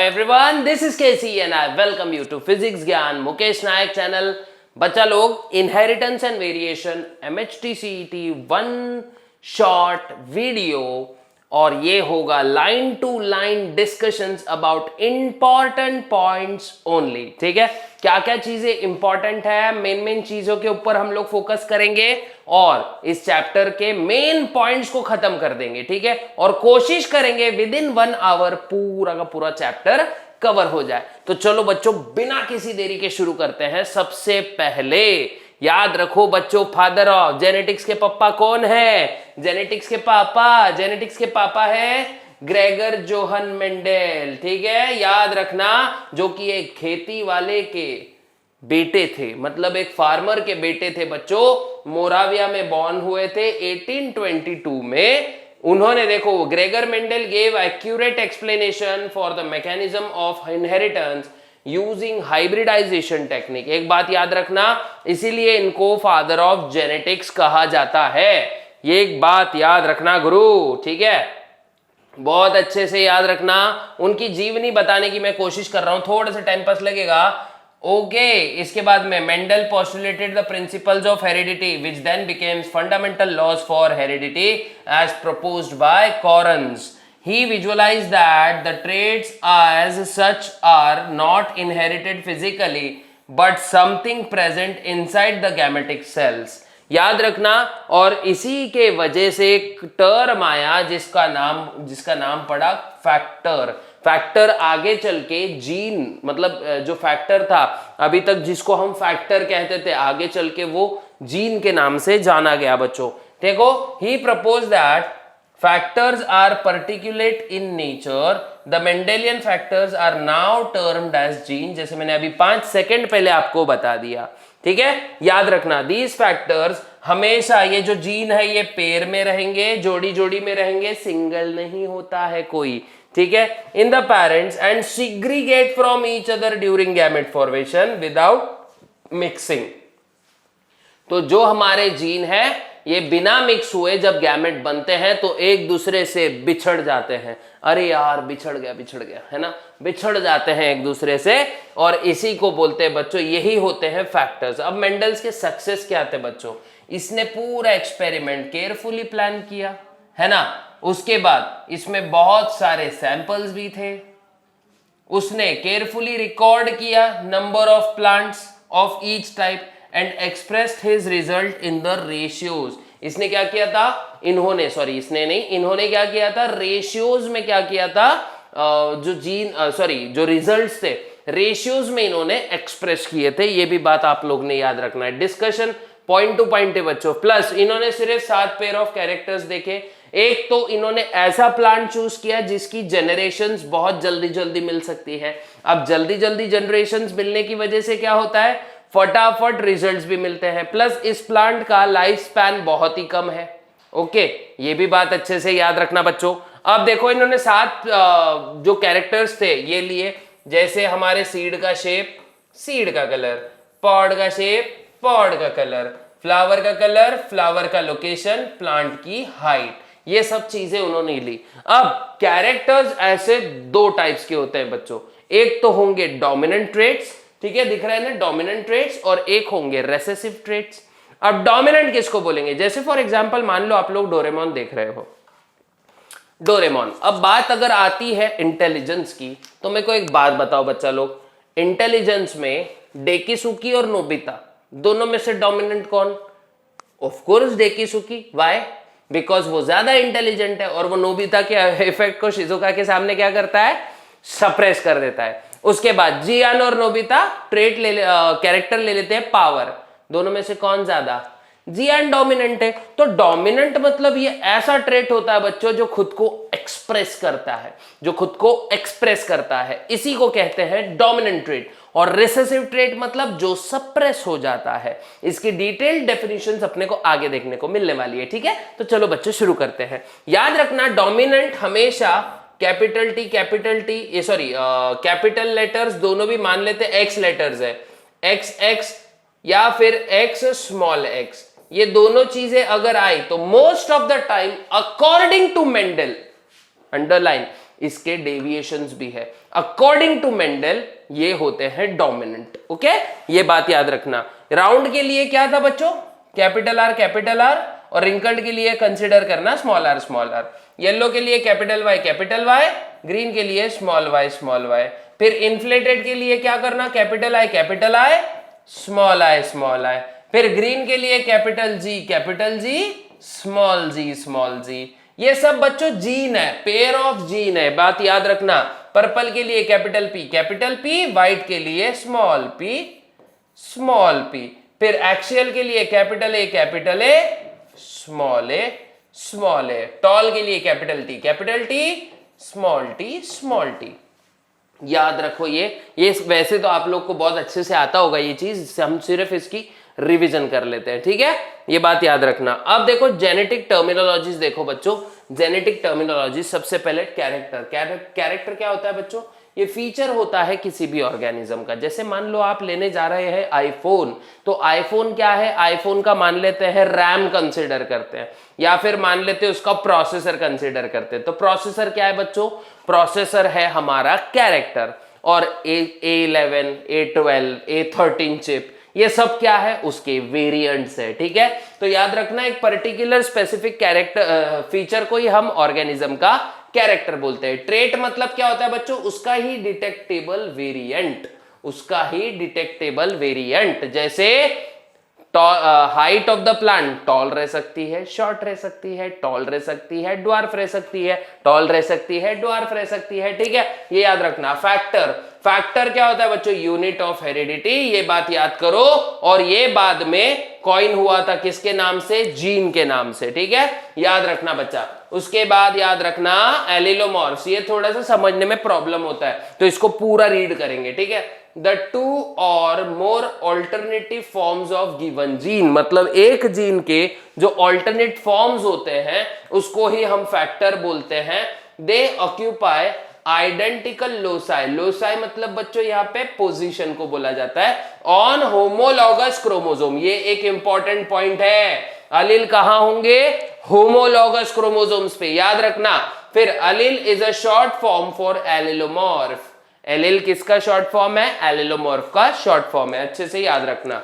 everyone, this is KC and I welcome you to Physics ज्ञान मुकेश नायक channel. बच्चा लोग, inheritance and variation MHT CET 1 short video, और ये होगा line to line discussions about important points only. ठीक है, क्या क्या चीजें इंपॉर्टेंट है, मेन चीजों के ऊपर हम लोग फोकस करेंगे और इस चैप्टर के मेन पॉइंट्स को खत्म कर देंगे। ठीक है, और कोशिश करेंगे विद इन 1 आवर पूरा का पूरा चैप्टर कवर हो जाए। तो चलो बच्चों, बिना किसी देरी के शुरू करते हैं। सबसे पहले याद रखो बच्चों, फादर ऑफ जेनेटिक्स के पापा कौन है? जेनेटिक्स के पापा है ग्रेगर जोहन मेंडल। ठीक है, याद रखना, जो कि एक खेती वाले के बेटे थे, मतलब एक फार्मर के बेटे थे बच्चों। मोराविया में बॉर्न हुए थे 1822 में। उन्होंने देखो, Gregor Mendel gave accurate explanation for the mechanism of inheritance using hybridization technique. एक बात याद रखना, इसीलिए इनको फादर ऑफ जेनेटिक्स कहा जाता है। ये एक बात याद रखना गुरु, ठीक है, बहुत अच्छे से याद रखना। उनकी जीवनी बताने की मैं कोशिश कर रहा हूं, थोड़ा सा टाइम पास लगेगा। ओके, इसके बाद में Mendel postulated the principles of heredity which then becomes fundamental laws for heredity as proposed by Correns. He visualized that the traits as such are not inherited physically but something present inside the gametic cells। याद रखना, और इसी के वजह से एक term आया जिसका नाम पड़ा फैक्टर। फैक्टर आगे चल के जीन, मतलब जो फैक्टर था अभी तक जिसको हम फैक्टर कहते थे, आगे चल के वो जीन के नाम से जाना गया बच्चों। देखो, he proposed that factors are particulate in nature, the Mendelian factors are now termed as gene, जैसे मैंने अभी 5 सेकंड पहले आपको बता दिया। ठीक है, याद रखना, these factors हमेशा, ये जो जीन है ये पेयर में रहेंगे, जोड़ी जोड़ी में रहेंगे, सिंगल नहीं होता है कोई। ठीक है, in the parents and segregate from each other during gamete formation without mixing। तो जो हमारे जीन है ये बिना मिक्स हुए जब गैमेट बनते हैं तो एक दूसरे से बिछड़ जाते हैं। अरे यार, बिछड़ गया है ना, बिछड़ जाते हैं एक दूसरे से, और इसी को बोलते हैं बच्चों, यही होते हैं फैक्टर्स। अब मेंडल्स के सक्सेस क्या थे बच्चों? इसने पूरा एक्सपेरिमेंट केयरफुली प्लान किया, है ना। उसके बाद इसमें बहुत सारे सैंपल्स भी थे। उसने केयरफुली रिकॉर्ड किया number of plants of each type and expressed his result in the ratios. इसने क्या किया था? इन्होंने क्या किया था? रेशियोज में क्या किया था? जो रिजल्ट्स थे रेशियोज में इन्होंने एक्सप्रेस किए थे। ये भी बात आप लोग ने याद रखना है। डिस्कशन पॉइंट टू पॉइंट है बच्चों। प्लस इन्होंने सिर्फ 7 पेयर ऑफ कैरेक्टर्स देखे। एक तो इन्होंने ऐसा प्लांट चूज किया जिसकी जनरेशंस बहुत जल्दी मिल सकती है। अब जल्दी जनरेशंस मिलने की वजह से क्या होता है? फटाफट रिजल्ट्स भी मिलते हैं। प्लस इस प्लांट का लाइफ स्पैन बहुत ही कम है। ओके, ये भी बात अच्छे से याद रखना बच्चों। अब देखो, इन्होंने 7 जो कैरेक्टर्स थे ये लिए, जैसे हमारे सीड का शेप, सीड का कलर, पॉड का शेप, पॉड का कलर, फ्लावर का कलर, फ्लावर का लोकेशन, प्लांट की हाइट, ये सब चीजें उन्होंने ली। अब कैरेक्टर्स ऐसे 2 टाइप्स के होते हैं बच्चों। एक तो होंगे डोमिनेंट ट्रेट्स, ठीक है, दिख रहा है ना, डोमिनेंट ट्रेट्स, और एक होंगे रेसेसिव ट्रेट्स। अब डोमिनेंट किसको बोलेंगे? जैसे फॉर एग्जांपल मान लो आप लोग डोरेमोन देख रहे हो, डोरेमोन। अब बात अगर आती है इंटेलिजेंस की, तो मेरे को एक बात बताओ बच्चा लोग, इंटेलिजेंस में डेकिसुकी और नोबिता दोनों में से डोमिनेंट कौन? Of course Dekisugi. Why? Because वो ज्यादा इंटेलिजेंट है, और वो नोबिता के इफेक्ट को शिजुका के सामने क्या करता है? सप्रेस कर देता है। उसके बाद जियान और नोबिता कैरेक्टर ले लेते हैं पावर। दोनों में से कौन ज्यादा? जियान डोमिनेंट है। तो डोमिनेंट मतलब ये ऐसा ट्रेट होता है बच्चों जो खुद को एक्सप्रेस करता है, इसी को कहते हैं डोमिनेंट ट्रेट। और रिसेसिव ट्रेट मतलब जो सप्रेस हो जाता है। इसकी डिटेल्ड डेफिनेशंस अपने को आगे देखने को मिलने वाली है। ठीक है, तो चलो बच्चों शुरू करते हैं। याद रखना, डोमिनेंट हमेशा कैपिटल टी, कैपिटल लेटर्स दोनों भी मान लेते एक्स लेटर्स है, एक्स या फिर एक्स स्मॉल एक्स, ये दोनों चीजें अगर आई तो most of the time according to Mendel, underline, इसके डेविएशंस भी है। अकॉर्डिंग टू मेंडल ये होते हैं डोमिनेंट। ओके, ये बात याद रखना। राउंड के लिए क्या था बच्चों, कैपिटल आर, और रिंकल्ड के लिए कंसिडर करना स्मॉल आर। येलो के लिए कैपिटल वाई, ग्रीन के लिए स्मॉल वाई। फिर इन्फ्लेटेड के लिए क्या करना, कैपिटल आई, स्मॉल आई। फिर ग्रीन के लिए कैपिटल जी, स्मॉल जी। ये सब बच्चों जीन है, पेयर ऑफ जीन है, बात याद रखना। पर्पल के लिए कैपिटल पी, व्हाइट के लिए स्मॉल पी। फिर एक्सियल के लिए capital A, small A. Tall के लिए कैपिटल टी, स्मॉल टी। याद रखो ये वैसे तो आप लोग को बहुत अच्छे से आता होगा ये चीज, हम सिर्फ इसकी रिवीजन कर लेते हैं, ठीक है, ये बात याद रखना। अब देखो जेनेटिक टर्मिनोलॉजीज देखो बच्चों, जेनेटिक टर्मिनोलॉजी सबसे पहले कैरेक्टर क्या होता है बच्चों, ये फीचर होता है किसी भी ऑर्गेनिज्म का। जैसे मान लो आप लेने जा रहे हैं आईफोन, तो आईफोन क्या है, आईफोन का मान लेते हैं रैम कंसिडर करते हैं, या फिर मान लेते हैं उसका प्रोसेसर कंसिडर करते हैं। तो प्रोसेसर क्या है बच्चों, प्रोसेसर है हमारा कैरेक्टर। और A11, A12, A13 चिप, ये सब क्या है, उसके वेरिएंट्स है, ठीक है। तो याद रखना एक पर्टिकुलर स्पेसिफिक कैरेक्टर फीचर को ही हम ऑर्गेनिज्म का कैरेक्टर बोलते हैं। ट्रेट मतलब क्या होता है बच्चों, उसका ही डिटेक्टेबल वेरिएंट। जैसे height of the plant, tall रह सकती है, शॉर्ट रह सकती है, टॉल रह सकती है, ड्वार्फ रह सकती है, टॉल रह सकती है, ड्वार्फ रह सकती है, ठीक है, ये याद रखना। फैक्टर क्या होता है बच्चों, यूनिट ऑफ हेरिडिटी, ये बात याद करो। और ये बाद में कॉइन हुआ था किसके नाम से, जीन के नाम से, ठीक है, याद रखना बच्चा। उसके बाद याद रखना एलिलोमॉर्फ्स, ये थोड़ा सा समझने में प्रॉब्लम होता है, तो इसको पूरा रीड करेंगे, ठीक है। The 2 or more alternative forms of given gene, मतलब एक जीन के जो ऑल्टरनेट फॉर्म्स होते हैं उसको ही हम फैक्टर बोलते हैं। दे ऑक्यूपाई आइडेंटिकल लोसाई मतलब बच्चों यहाँ पे पोजीशन को बोला जाता है ऑन होमोलॉगस क्रोमोसोम। ये एक इंपॉर्टेंट पॉइंट है, अलील कहां होंगे, होमोलॉगस क्रोमोसोम्स पे, याद रखना। फिर allele is a short form for allelomorph, allele किसका शॉर्ट फॉर्म है, एलिलोमॉर्फ का शॉर्ट फॉर्म है, अच्छे से याद रखना।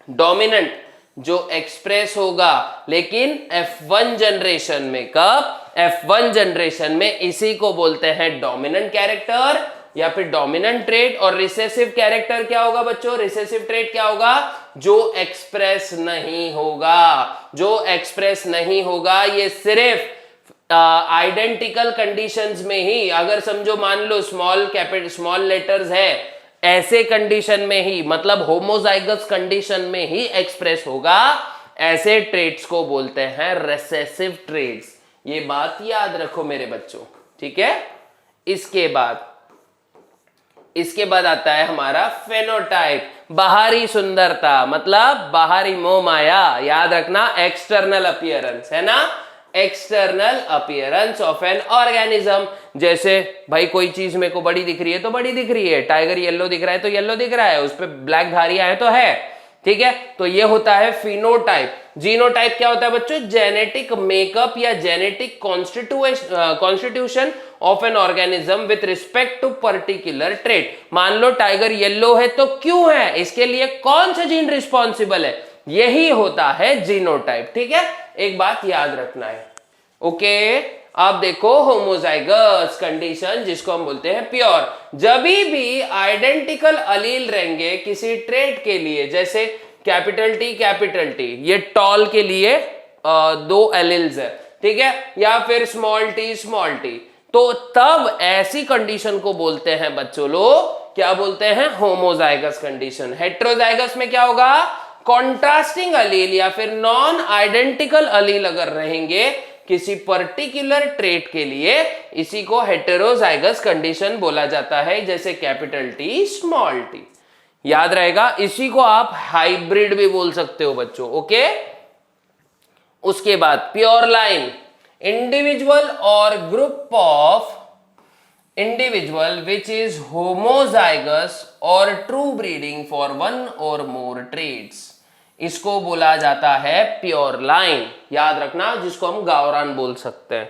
डोमिनेंट जो एक्सप्रेस होगा लेकिन F1 जनरेशन में, कब, F1 जनरेशन में, इसी को बोलते हैं डोमिनेंट कैरेक्टर या फिर डोमिनेंट ट्रेट। और रिसेसिव कैरेक्टर क्या होगा बच्चों, रिसेसिव ट्रेट क्या होगा, जो एक्सप्रेस नहीं होगा, ये सिर्फ आइडेंटिकल कंडीशंस में ही, अगर समझो मान लो स्मॉल लेटर्स है, ऐसे कंडीशन में ही, मतलब होमोजाइगस कंडीशन में ही एक्सप्रेस होगा, ऐसे ट्रेट्स को बोलते हैं रिसेसिव ट्रेट्स। ये बात याद रखो मेरे बच्चों, ठीक है। इसके बाद आता है हमारा फेनोटाइप, बाहरी सुंदरता, मतलब बाहरी मोह माया, याद रखना, एक्सटर्नल अपीयरेंस है ना, external appearance of an organism. जैसे भाई कोई चीज मेरे को बड़ी दिख रही है तो बड़ी दिख रही है, टाइगर येलो दिख रहा है तो येलो दिख रहा है, उस पर ब्लैक धारियां है तो है, ठीक है। तो ये होता है फिनोटाइप। जीनोटाइप क्या होता है बच्चों, जेनेटिक मेकअप या genetic constitution of an organism with respect to particular trait. मान लो टाइगर येलो है तो क्यों है, इसके लिए कौन सा जीन रिस्पॉन्सिबल है, यही होता है जीनोटाइप, ठीक है, एक बात याद रखना है। ओके, अब देखो होमोजाइगस कंडीशन जिसको हम बोलते हैं प्योर, जब भी आइडेंटिकल अलील रहेंगे किसी ट्रेट के लिए, जैसे कैपिटल टी, ये टॉल के लिए 2 एलिल्स है, ठीक है, या फिर स्मॉल टी, तो तब ऐसी कंडीशन को बोलते हैं बच्चों लोग, क्या बोलते हैं, होमोजाइगस कंडीशन। हेट्रोजाइगस में क्या होगा, कॉन्ट्रास्टिंग अलील या फिर नॉन आइडेंटिकल अलील अगर रहेंगे किसी पर्टिकुलर ट्रेट के लिए, इसी को हेटेरोजाइगस कंडीशन बोला जाता है, जैसे कैपिटल टी, स्मॉल टी, याद रहेगा। इसी को आप हाइब्रिड भी बोल सकते हो बच्चों, ओके। उसके बाद प्योर लाइन, इंडिविजुअल और group of individual which is homozygous और true breeding for 1 or more traits, इसको बोला जाता है प्योर लाइन, याद रखना, जिसको हम गावरान बोल सकते हैं।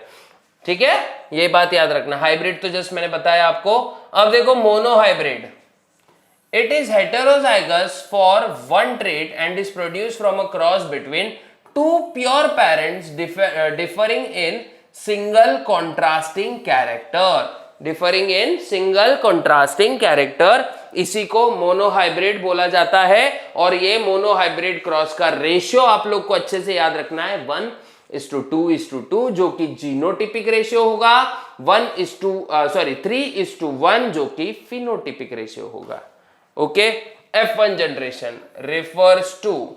ठीक है, ये बात याद रखना। हाइब्रिड तो जस्ट मैंने बताया आपको। अब देखो monohybrid, it is heterozygous for one trait and is produced from a cross between two pure parents differing in single contrasting character, इसी को मोनोहाइब्रिड बोला जाता है। और ये मोनोहाइब्रिड क्रॉस का रेशियो आप लोग को अच्छे से याद रखना है 1:2:2, जो कि जीनोटिपिक रेशियो होगा, 3:1 जो कि फिनोटिपिक रेशियो होगा। Okay, F1 generation refers to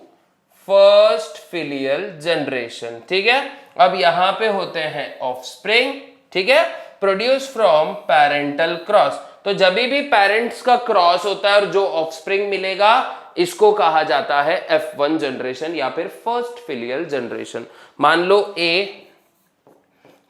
first filial generation. ठीक है, अब यहां पे होते हैं ऑफस्प्रिंग, ठीक है, प्रोड्यूस फ्रॉम पेरेंटल क्रॉस। तो जब भी पेरेंट्स का क्रॉस होता है और जो ऑफस्प्रिंग मिलेगा, इसको कहा जाता है F1 जनरेशन या फिर फर्स्ट फिलियल जनरेशन। मान लो A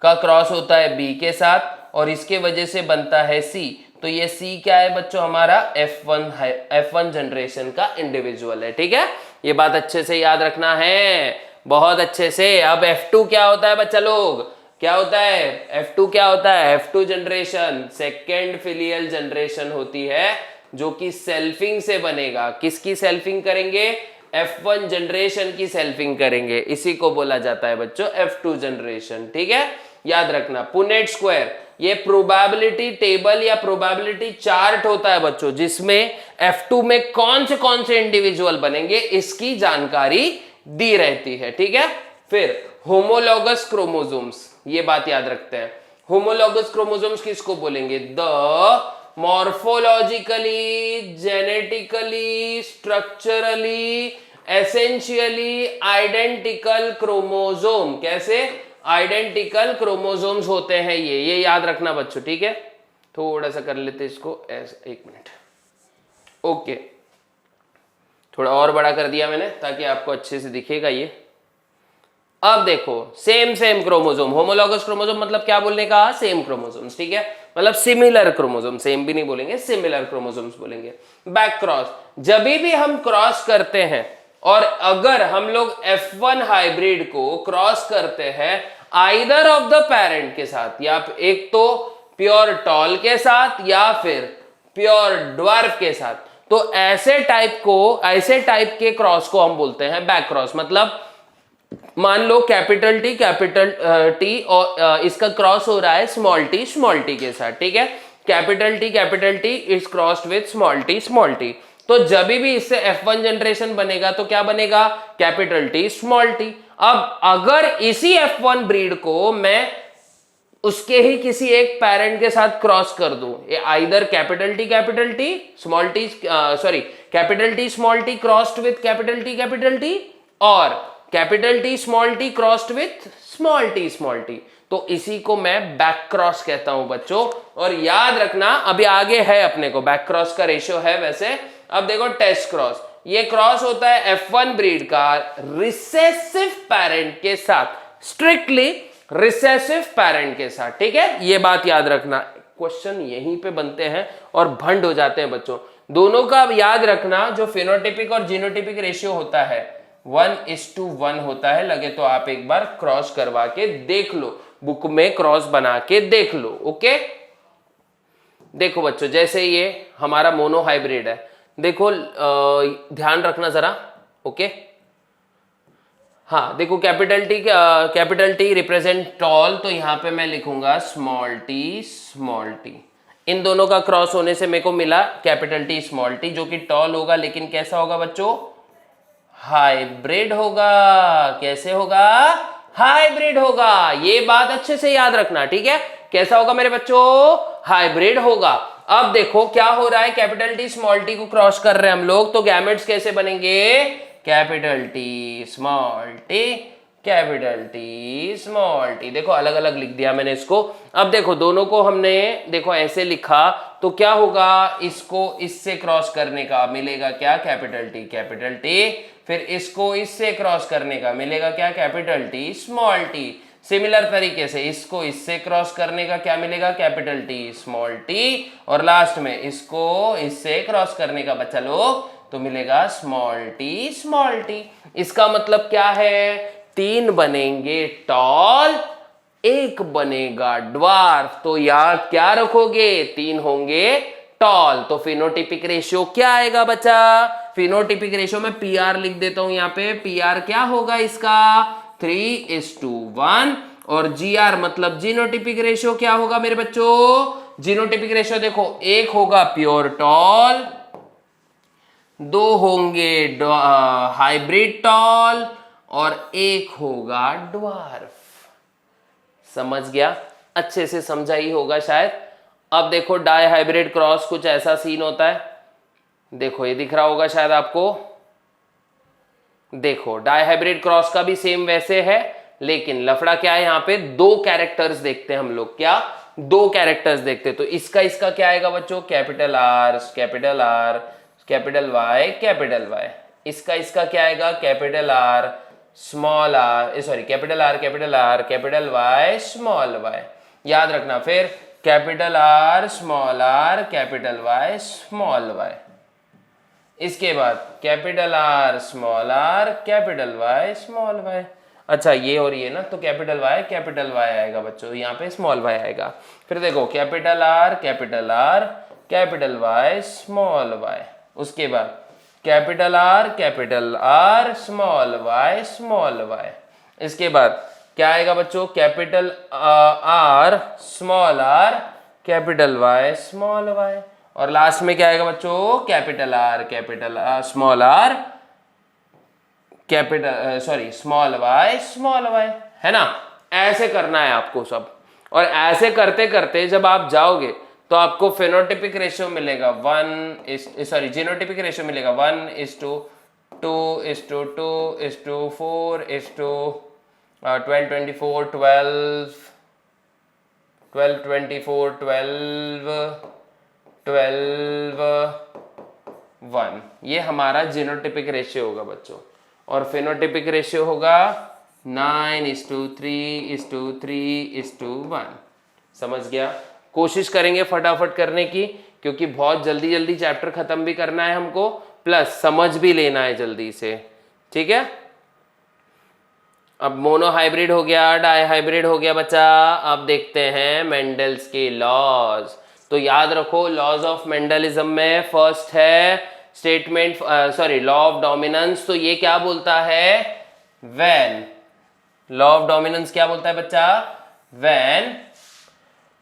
का क्रॉस होता है B के साथ और इसके वजह से बनता है C, तो ये C क्या है बच्चों, हमारा F1 जनरेशन का इंडिविजुअल है। ठीक है, ये बात अच्छे से याद रखना है, बहुत अच्छे से। अब F2 क्या होता है बच्चा लोग, क्या होता है F2? क्या होता है F2 generation? Second filial generation होती है, जो कि सेल्फिंग से बनेगा। किसकी सेल्फिंग करेंगे? F1 जनरेशन की सेल्फिंग करेंगे, इसी को बोला जाता है बच्चों F2 जनरेशन। ठीक है, याद रखना। पुनेट स्क्वायर ये प्रोबेबिलिटी टेबल या प्रोबेबिलिटी चार्ट होता है बच्चों, जिसमें F2 में कौन से इंडिविजुअल बनेंगे इसकी जानकारी दी रहती है। ठीक है, फिर होमोलॉगस क्रोमोसोम्स, ये बात याद रखते हैं। होमोलॉगस क्रोमोसोम्स किसको बोलेंगे? The morphologically, genetically, structurally, essentially identical chromosome. कैसे? आइडेंटिकल क्रोमोसोम्स होते हैं ये याद रखना बच्चों। ठीक है, थोड़ा सा कर लेते इसको ऐसे, 1 मिनट। ओके, थोड़ा और बड़ा कर दिया मैंने ताकि आपको अच्छे से दिखेगा ये। अब देखो, सेम क्रोमोसोम, होमोलॉगस क्रोमोसोम मतलब क्या बोलने का? Same chromosomes. ठीक है, मतलब सिमिलर क्रोमोसोम, सेम भी नहीं बोलेंगे, सिमिलर क्रोमोसोम्स बोलेंगे। बैक क्रॉस, जब भी हम क्रॉस करते हैं और अगर हम लोग F1 हाइब्रिड को क्रॉस करते हैं आइदर ऑफ द पेरेंट के साथ, या एक तो प्योर टॉल के साथ या फिर प्योर ड्वार्फ के साथ, तो ऐसे टाइप के क्रॉस को हम बोलते हैं बैक क्रॉस। मतलब मान लो कैपिटल टी और इसका क्रॉस हो रहा है स्मॉल टी के साथ। ठीक है, capital T is crossed with small T. तो जब भी इससे F1 जनरेशन बनेगा तो क्या बनेगा? Capital T small T. अब अगर इसी F1 ब्रीड को मैं उसके ही किसी एक पेरेंट के साथ क्रॉस कर दूं, either capital T small T, capital T small T crossed with capital T और capital T small T crossed with small T, तो इसी को मैं बैक क्रॉस कहता हूं बच्चों। और याद रखना, अभी आगे है अपने को बैक क्रॉस का रेशियो है वैसे। अब देखो टेस्ट क्रॉस, ये क्रॉस होता है F1 ब्रीड का रिसेसिव पेरेंट के साथ, स्ट्रिक्टली रिसेसिव पेरेंट के साथ। ठीक है, ये बात याद रखना, क्वेश्चन यहीं पे बनते हैं और भंड हो जाते हैं बच्चों। दोनों का याद रखना, जो फिनोटिपिक और जीनोटिपिक रेशियो होता है 1:1 होता है। लगे तो आप एक बार क्रॉस करवा के देख लो, बुक में क्रॉस बना के देख लो। ओके, देखो बच्चों, जैसे ये हमारा मोनोहाइब्रिड है, देखो ध्यान रखना जरा। ओके, हाँ देखो, कैपिटल टी रिप्रेजेंट टॉल, तो यहां पे मैं लिखूंगा स्मॉल टी। इन दोनों का क्रॉस होने से मेरे को मिला कैपिटल टी स्मॉल टी, जो कि टॉल होगा, लेकिन कैसा होगा बच्चों? हाइब्रिड होगा। कैसे होगा? हाइब्रिड होगा। ये बात अच्छे से याद रखना। ठीक है, कैसा होगा मेरे बच्चों? हाइब्रिड होगा। अब देखो क्या हो रहा है, कैपिटल टी स्मॉल टी को क्रॉस कर रहे हैं हम लोग, तो गैमेट्स कैसे बनेंगे? Capital T small T, capital T small T. देखो अलग अलग लिख दिया मैंने इसको। अब देखो दोनों को हमने देखो ऐसे लिखा, तो क्या होगा? इसको इससे क्रॉस करने का मिलेगा क्या? Capital T. फिर इसको इससे क्रॉस करने का मिलेगा क्या? Capital T small T. Similar तरीके से इसको इससे क्रॉस करने का क्या मिलेगा? Capital T small T. और लास्ट में इसको इससे क्रॉस करने का बच्चा लोग तो मिलेगा स्मॉल टी। इसका मतलब क्या है? 3 बनेंगे टॉल एक बनेगा ड्वार्फ। तो यार क्या रखोगे, 3 होंगे टॉल। तो फिनोटिपिक रेशियो क्या आएगा बच्चा, फिनोटिपिक रेशियो में पीआर लिख देता हूं यहाँ पे। पीआर क्या होगा इसका, 3:1। और जीआर मतलब जीनोटिपिक रेशियो क्या होगा मेरे बच्चों, जीनोटिपिक रेशियो देखो, एक होगा प्योर टॉल, 2 होंगे हाइब्रिड टॉल और एक होगा ड्वार्फ। समझ गया, अच्छे से समझा ही होगा शायद। अब देखो डाई हाइब्रिड क्रॉस कुछ ऐसा सीन होता है, देखो ये दिख रहा होगा शायद आपको। देखो डाई हाइब्रिड क्रॉस का भी सेम वैसे है, लेकिन लफड़ा क्या है, यहाँ पे 2 कैरेक्टर्स देखते हैं हम लोग। क्या, 2 कैरेक्टर्स देखते हैं। तो इसका क्या आएगा बच्चों, capital R, capital R, capital Y, capital Y. इसका क्या आएगा, capital R, small R, sorry capital R, capital R, capital Y, small Y. याद रखना, फिर capital R, small R, capital Y, small Y. इसके बाद capital R, small R, capital Y, small Y. अच्छा ये और ये ना, तो कैपिटल वाई आएगा बच्चों, यहाँ पे स्मॉल वाई आएगा। फिर देखो capital R, capital R, capital Y, small Y. उसके बाद कैपिटल आर, स्मॉल वाई। इसके बाद क्या आएगा बच्चों, capital R, small R, capital Y, small Y. और लास्ट में क्या आएगा बच्चों, capital R, small R, capital sorry small Y, है ना। ऐसे करना है आपको सब। और ऐसे करते करते जब आप जाओगे तो आपको फेनोटिपिक रेशियो मिलेगा जीनोटिपिक रेशियो मिलेगा 1:2:12:1। ये हमारा जीनोटिपिक रेशियो होगा बच्चों। और फेनोटिपिक रेशियो होगा 9:3:3:1। समझ गया। कोशिश करेंगे फटाफट करने की, क्योंकि बहुत जल्दी जल्दी चैप्टर खत्म भी करना है हमको, प्लस समझ भी लेना है जल्दी से, ठीक है। अब मोनो हाइब्रिड हो गया, डाई हाइब्रिड हो गया बच्चा। अब देखते हैं मेंडल्स के लॉज। तो याद रखो, लॉज ऑफ मेंडलिज्म में फर्स्ट है स्टेटमेंट लॉ ऑफ डोमिनेंस। तो ये क्या बोलता है, व्हेन, लॉ ऑफ डोमिनेंस क्या बोलता है बच्चा, when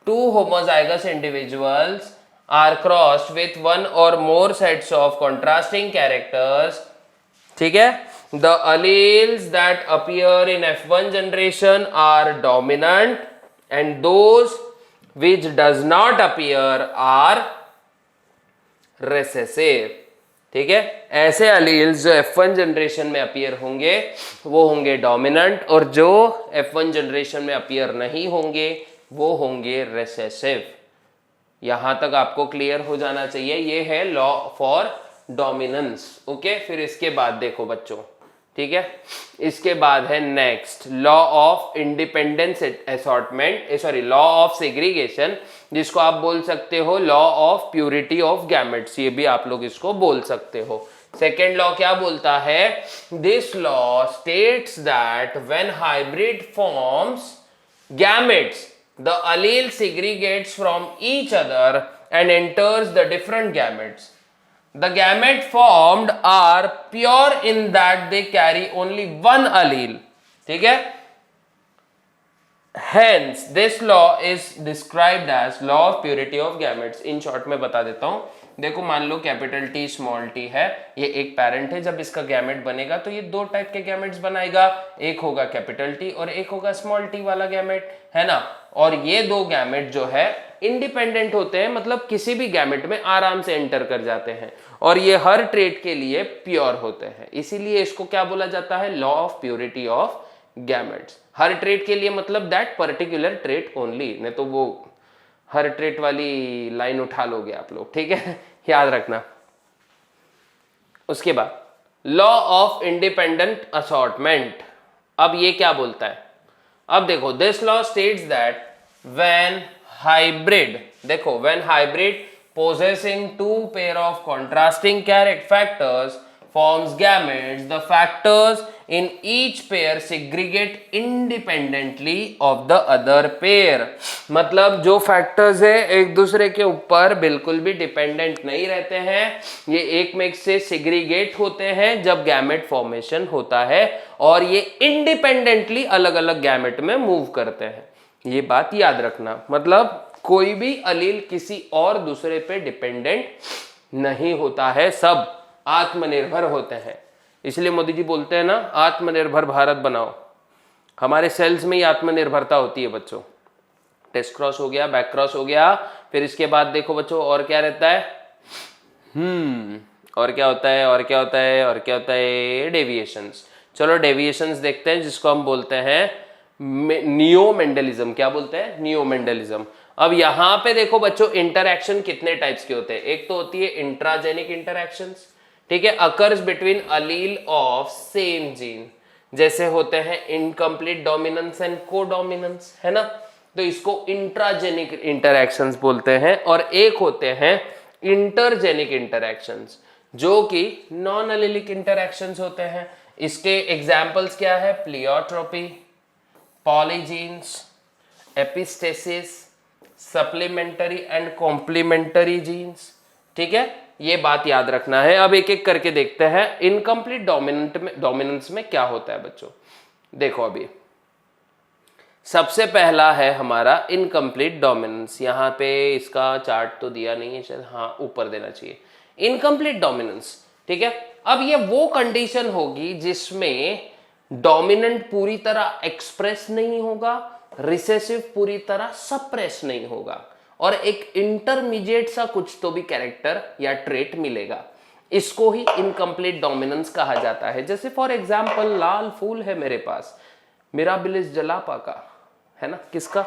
2 homozygous individuals are crossed with 1 or more sets of contrasting characters, ठीक है, the alleles that appear in F1 generation are dominant and those which does not appear are recessive। ठीक है, ऐसे alleles जो F1 जनरेशन में appear होंगे वो होंगे डोमिनेंट, और जो F1 जनरेशन में अपीयर नहीं होंगे वो होंगे रिसेसिव। यहां तक आपको क्लियर हो जाना चाहिए। ये है लॉ फॉर डोमिनेंस। ओके, फिर इसके बाद देखो बच्चों, ठीक है, इसके बाद है next law of independence assortment, law of segregation, जिसको आप बोल सकते हो law of purity of gametes. ये भी आप लोग इसको बोल सकते हो। सेकेंड लॉ क्या बोलता है, this law states that when hybrid forms gametes, the allele segregates from each other and enters the different gametes. The gametes formed are pure in that they carry only one allele. ठीक है, hence this law is described as law of purity of gametes। in short में बता देता हूं, देखो मान लो capital T small T है, ये एक पेरेंट है। जब इसका गैमेट बनेगा तो ये 2 टाइप के गैमेट्स बनाएगा, एक होगा कैपिटल टी और एक होगा स्मॉल टी वाला गैमेट, है ना। और ये 2 गैमेट जो है इंडिपेंडेंट होते हैं, मतलब किसी भी गैमेट में आराम से एंटर कर जाते हैं, और ये हर ट्रेट के लिए प्योर होते हैं। इसीलिए इसको क्या बोला जाता है, law of purity of gametes. Her trait के लिए मतलब दैट पर्टिकुलर ट्रेट ओनली, नहीं तो वो हर ट्रेट वाली लाइन उठा लोगे आप लोग, ठीक है, याद रखना। उसके बाद लॉ ऑफ इंडिपेंडेंट असॉर्टमेंट। अब ये क्या बोलता है, अब देखो, this law states that when hybrid, देखो when hybrid possessing 2 pair of contrasting character factors forms gametes, the factors in each pair segregate independently of the other pair. मतलब जो फैक्टर्स है एक दूसरे के ऊपर बिल्कुल भी डिपेंडेंट नहीं रहते हैं, ये एक में से सेग्रीगेट होते हैं जब गैमेट फॉर्मेशन होता है, और ये इंडिपेंडेंटली अलग अलग गैमेट में मूव करते हैं। ये बात याद रखना, मतलब कोई भी अलील किसी और दूसरे पे डिपेंडेंट नहीं होता है, सब आत्मनिर्भर होते हैं। इसलिए मोदी जी बोलते हैं ना, आत्मनिर्भर भारत बनाओ। हमारे सेल्स में ही आत्मनिर्भरता होती है बच्चों। टेस्ट क्रॉस हो गया, बैक क्रॉस हो गया, फिर इसके बाद देखो बच्चों और क्या रहता है, और क्या होता है, और क्या होता है, और क्या होता है, डेविएशंस। चलो डेविएशंस देखते हैं, जिसको हम बोलते हैं नियो मेंडलिज्म। क्या बोलते हैं, नियो मेंडलिज्म। अब यहां पे देखो बच्चों इंटरैक्शन कितने टाइप्स के होते हैं। एक तो होती है इंट्राजेनिक इंटरैक्शंस, ठीक है, occurs between Aleel of same gene, जैसे होते हैं इनकम्प्लीट डोमिनेंस एंड कोडोमिनेंस, है ना, तो इसको इंट्राजेनिक इंटरैक्शंस बोलते हैं। और एक होते हैं इंटरजेनिक इंटरैक्शंस, जो कि नॉन अलीलिक इंटरैक्शंस होते हैं। इसके एग्जांपल्स क्या है, pleiotropy, polygenes, epistasis, supplementary and complementary genes, ठीक है, ये बात याद रखना है। अब एक एक करके देखते हैं इनकम्प्लीट डोमिनेंस में क्या होता है बच्चों। देखो अभी सबसे पहला है हमारा इनकम्प्लीट डोमिनेंस। यहां पे इसका चार्ट तो दिया नहीं है शायद, हाँ ऊपर देना चाहिए। इनकम्प्लीट डोमिनेंस, ठीक है। अब ये वो कंडीशन होगी जिसमें डोमिनेंट पूरी तरह एक्सप्रेस नहीं होगा, रिसेसिव पूरी तरह सप्रेस नहीं होगा, और एक इंटरमीडिएट सा कुछ तो भी कैरेक्टर या ट्रेट मिलेगा। इसको ही इनकम्प्लीट डोमिनेंस कहा जाता है। जैसे फॉर एग्जांपल लाल फूल है मेरे पास, मिराबिलिस जलापा का, है ना, किसका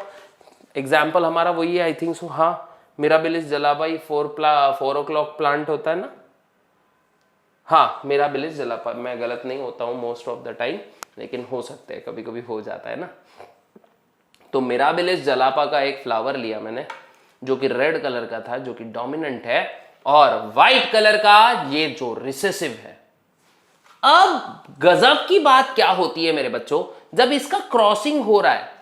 एग्जाम्पल हमारा वही है आई थिंक सो, हाँ मिराबिलिस जलापा ही 4 o'clock प्लांट होता है ना, हाँ मिराबिलिस जलापा। मैं गलत नहीं होता हूँ मोस्ट ऑफ द टाइम, लेकिन हो सकते हैं कभी कभी हो जाता है ना। तो मिराबिलिस जलापा का एक फ्लावर लिया मैंने जो कि रेड कलर का था, जो कि डोमिनेंट है, और व्हाइट कलर का ये जो रिसेसिव है। अब गजब की बात क्या होती है मेरे बच्चों, जब इसका क्रॉसिंग हो रहा है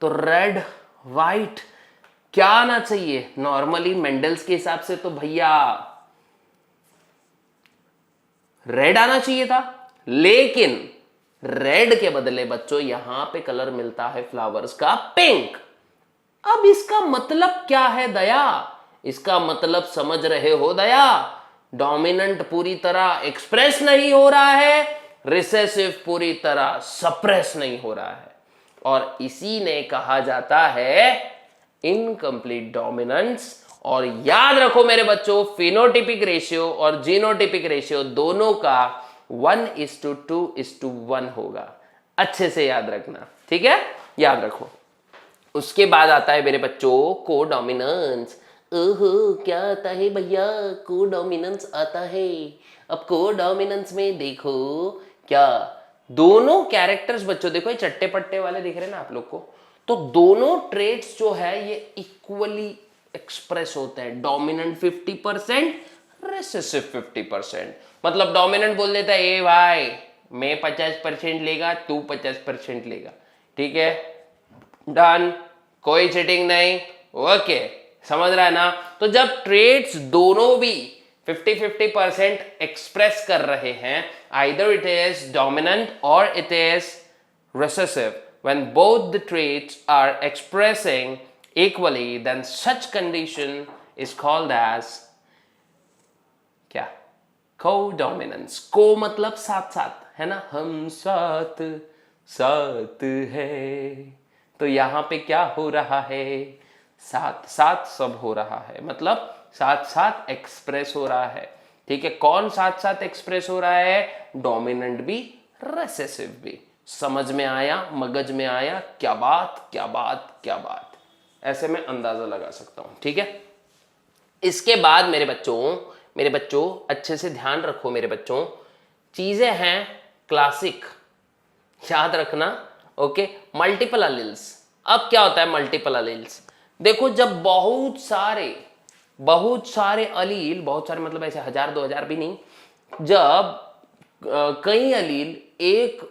तो रेड व्हाइट क्या आना चाहिए, नॉर्मली मेंडल्स के हिसाब से तो भैया रेड आना चाहिए था, लेकिन रेड के बदले बच्चों यहां पे कलर मिलता है फ्लावर्स का पिंक। अब इसका मतलब क्या है दया, इसका मतलब समझ रहे हो दया, डोमिनेंट पूरी तरह एक्सप्रेस नहीं हो रहा है, रिसेसिव पूरी तरह सप्रेस नहीं हो रहा है, और इसी ने कहा जाता है इनकम्प्लीट डोमिनेंस। और याद रखो मेरे बच्चों, फिनोटिपिक रेशियो और जीनोटिपिक रेशियो दोनों का 1:2:1 होगा। अच्छे से याद रखना, ठीक है, याद रखो। उसके बाद आता है मेरे बच्चों कोडोमिनेंस। ओहो क्या आता है भैया, कोडोमिनेंस आता है। अब कोडोमिनेंस में देखो क्या दोनों कैरेक्टर्स बच्चों, देखो ये चट्टे पट्टे वाले दिख रहे हैं ना आप लोग को, तो दोनों ट्रेट्स जो है ये इक्वली एक्सप्रेस होते हैं। Dominant 50%, recessive 50%। मतलब डोमिनेंट बोल देता है ए भाई मैं 50% लेगा, तू 50% लेगा, ठीक है, डन, कोई चीटिंग नहीं, ओके, समझ रहा है ना। तो जब ट्रेड्स दोनों भी 50-50% एक्सप्रेस कर रहे हैं, आइदर इट इज डोमिनेंट और it is recessive, when both the traits are expressing equally, then such condition is called as क्या, कोडोमिनेंस। को मतलब साथ साथ, है ना, हम साथ साथ है, तो यहां पे क्या हो रहा है, साथ साथ सब हो रहा है, मतलब साथ साथ एक्सप्रेस हो रहा है, ठीक है। कौन साथ साथ एक्सप्रेस हो रहा है, डोमिनेंट भी रिसेसिव भी। समझ में आया, मगज में आया, क्या बात क्या बात क्या बात, ऐसे में अंदाजा लगा सकता हूं, ठीक है। इसके बाद मेरे बच्चों अच्छे से ध्यान रखो मेरे बच्चों, चीजें हैं क्लासिक, याद रखना, ओके। Multiple alleles. अब क्या होता है मल्टीपल अलील्स, देखो जब बहुत सारे अलील, बहुत सारे मतलब ऐसे 1000-2000 भी नहीं, जब कई अलील एक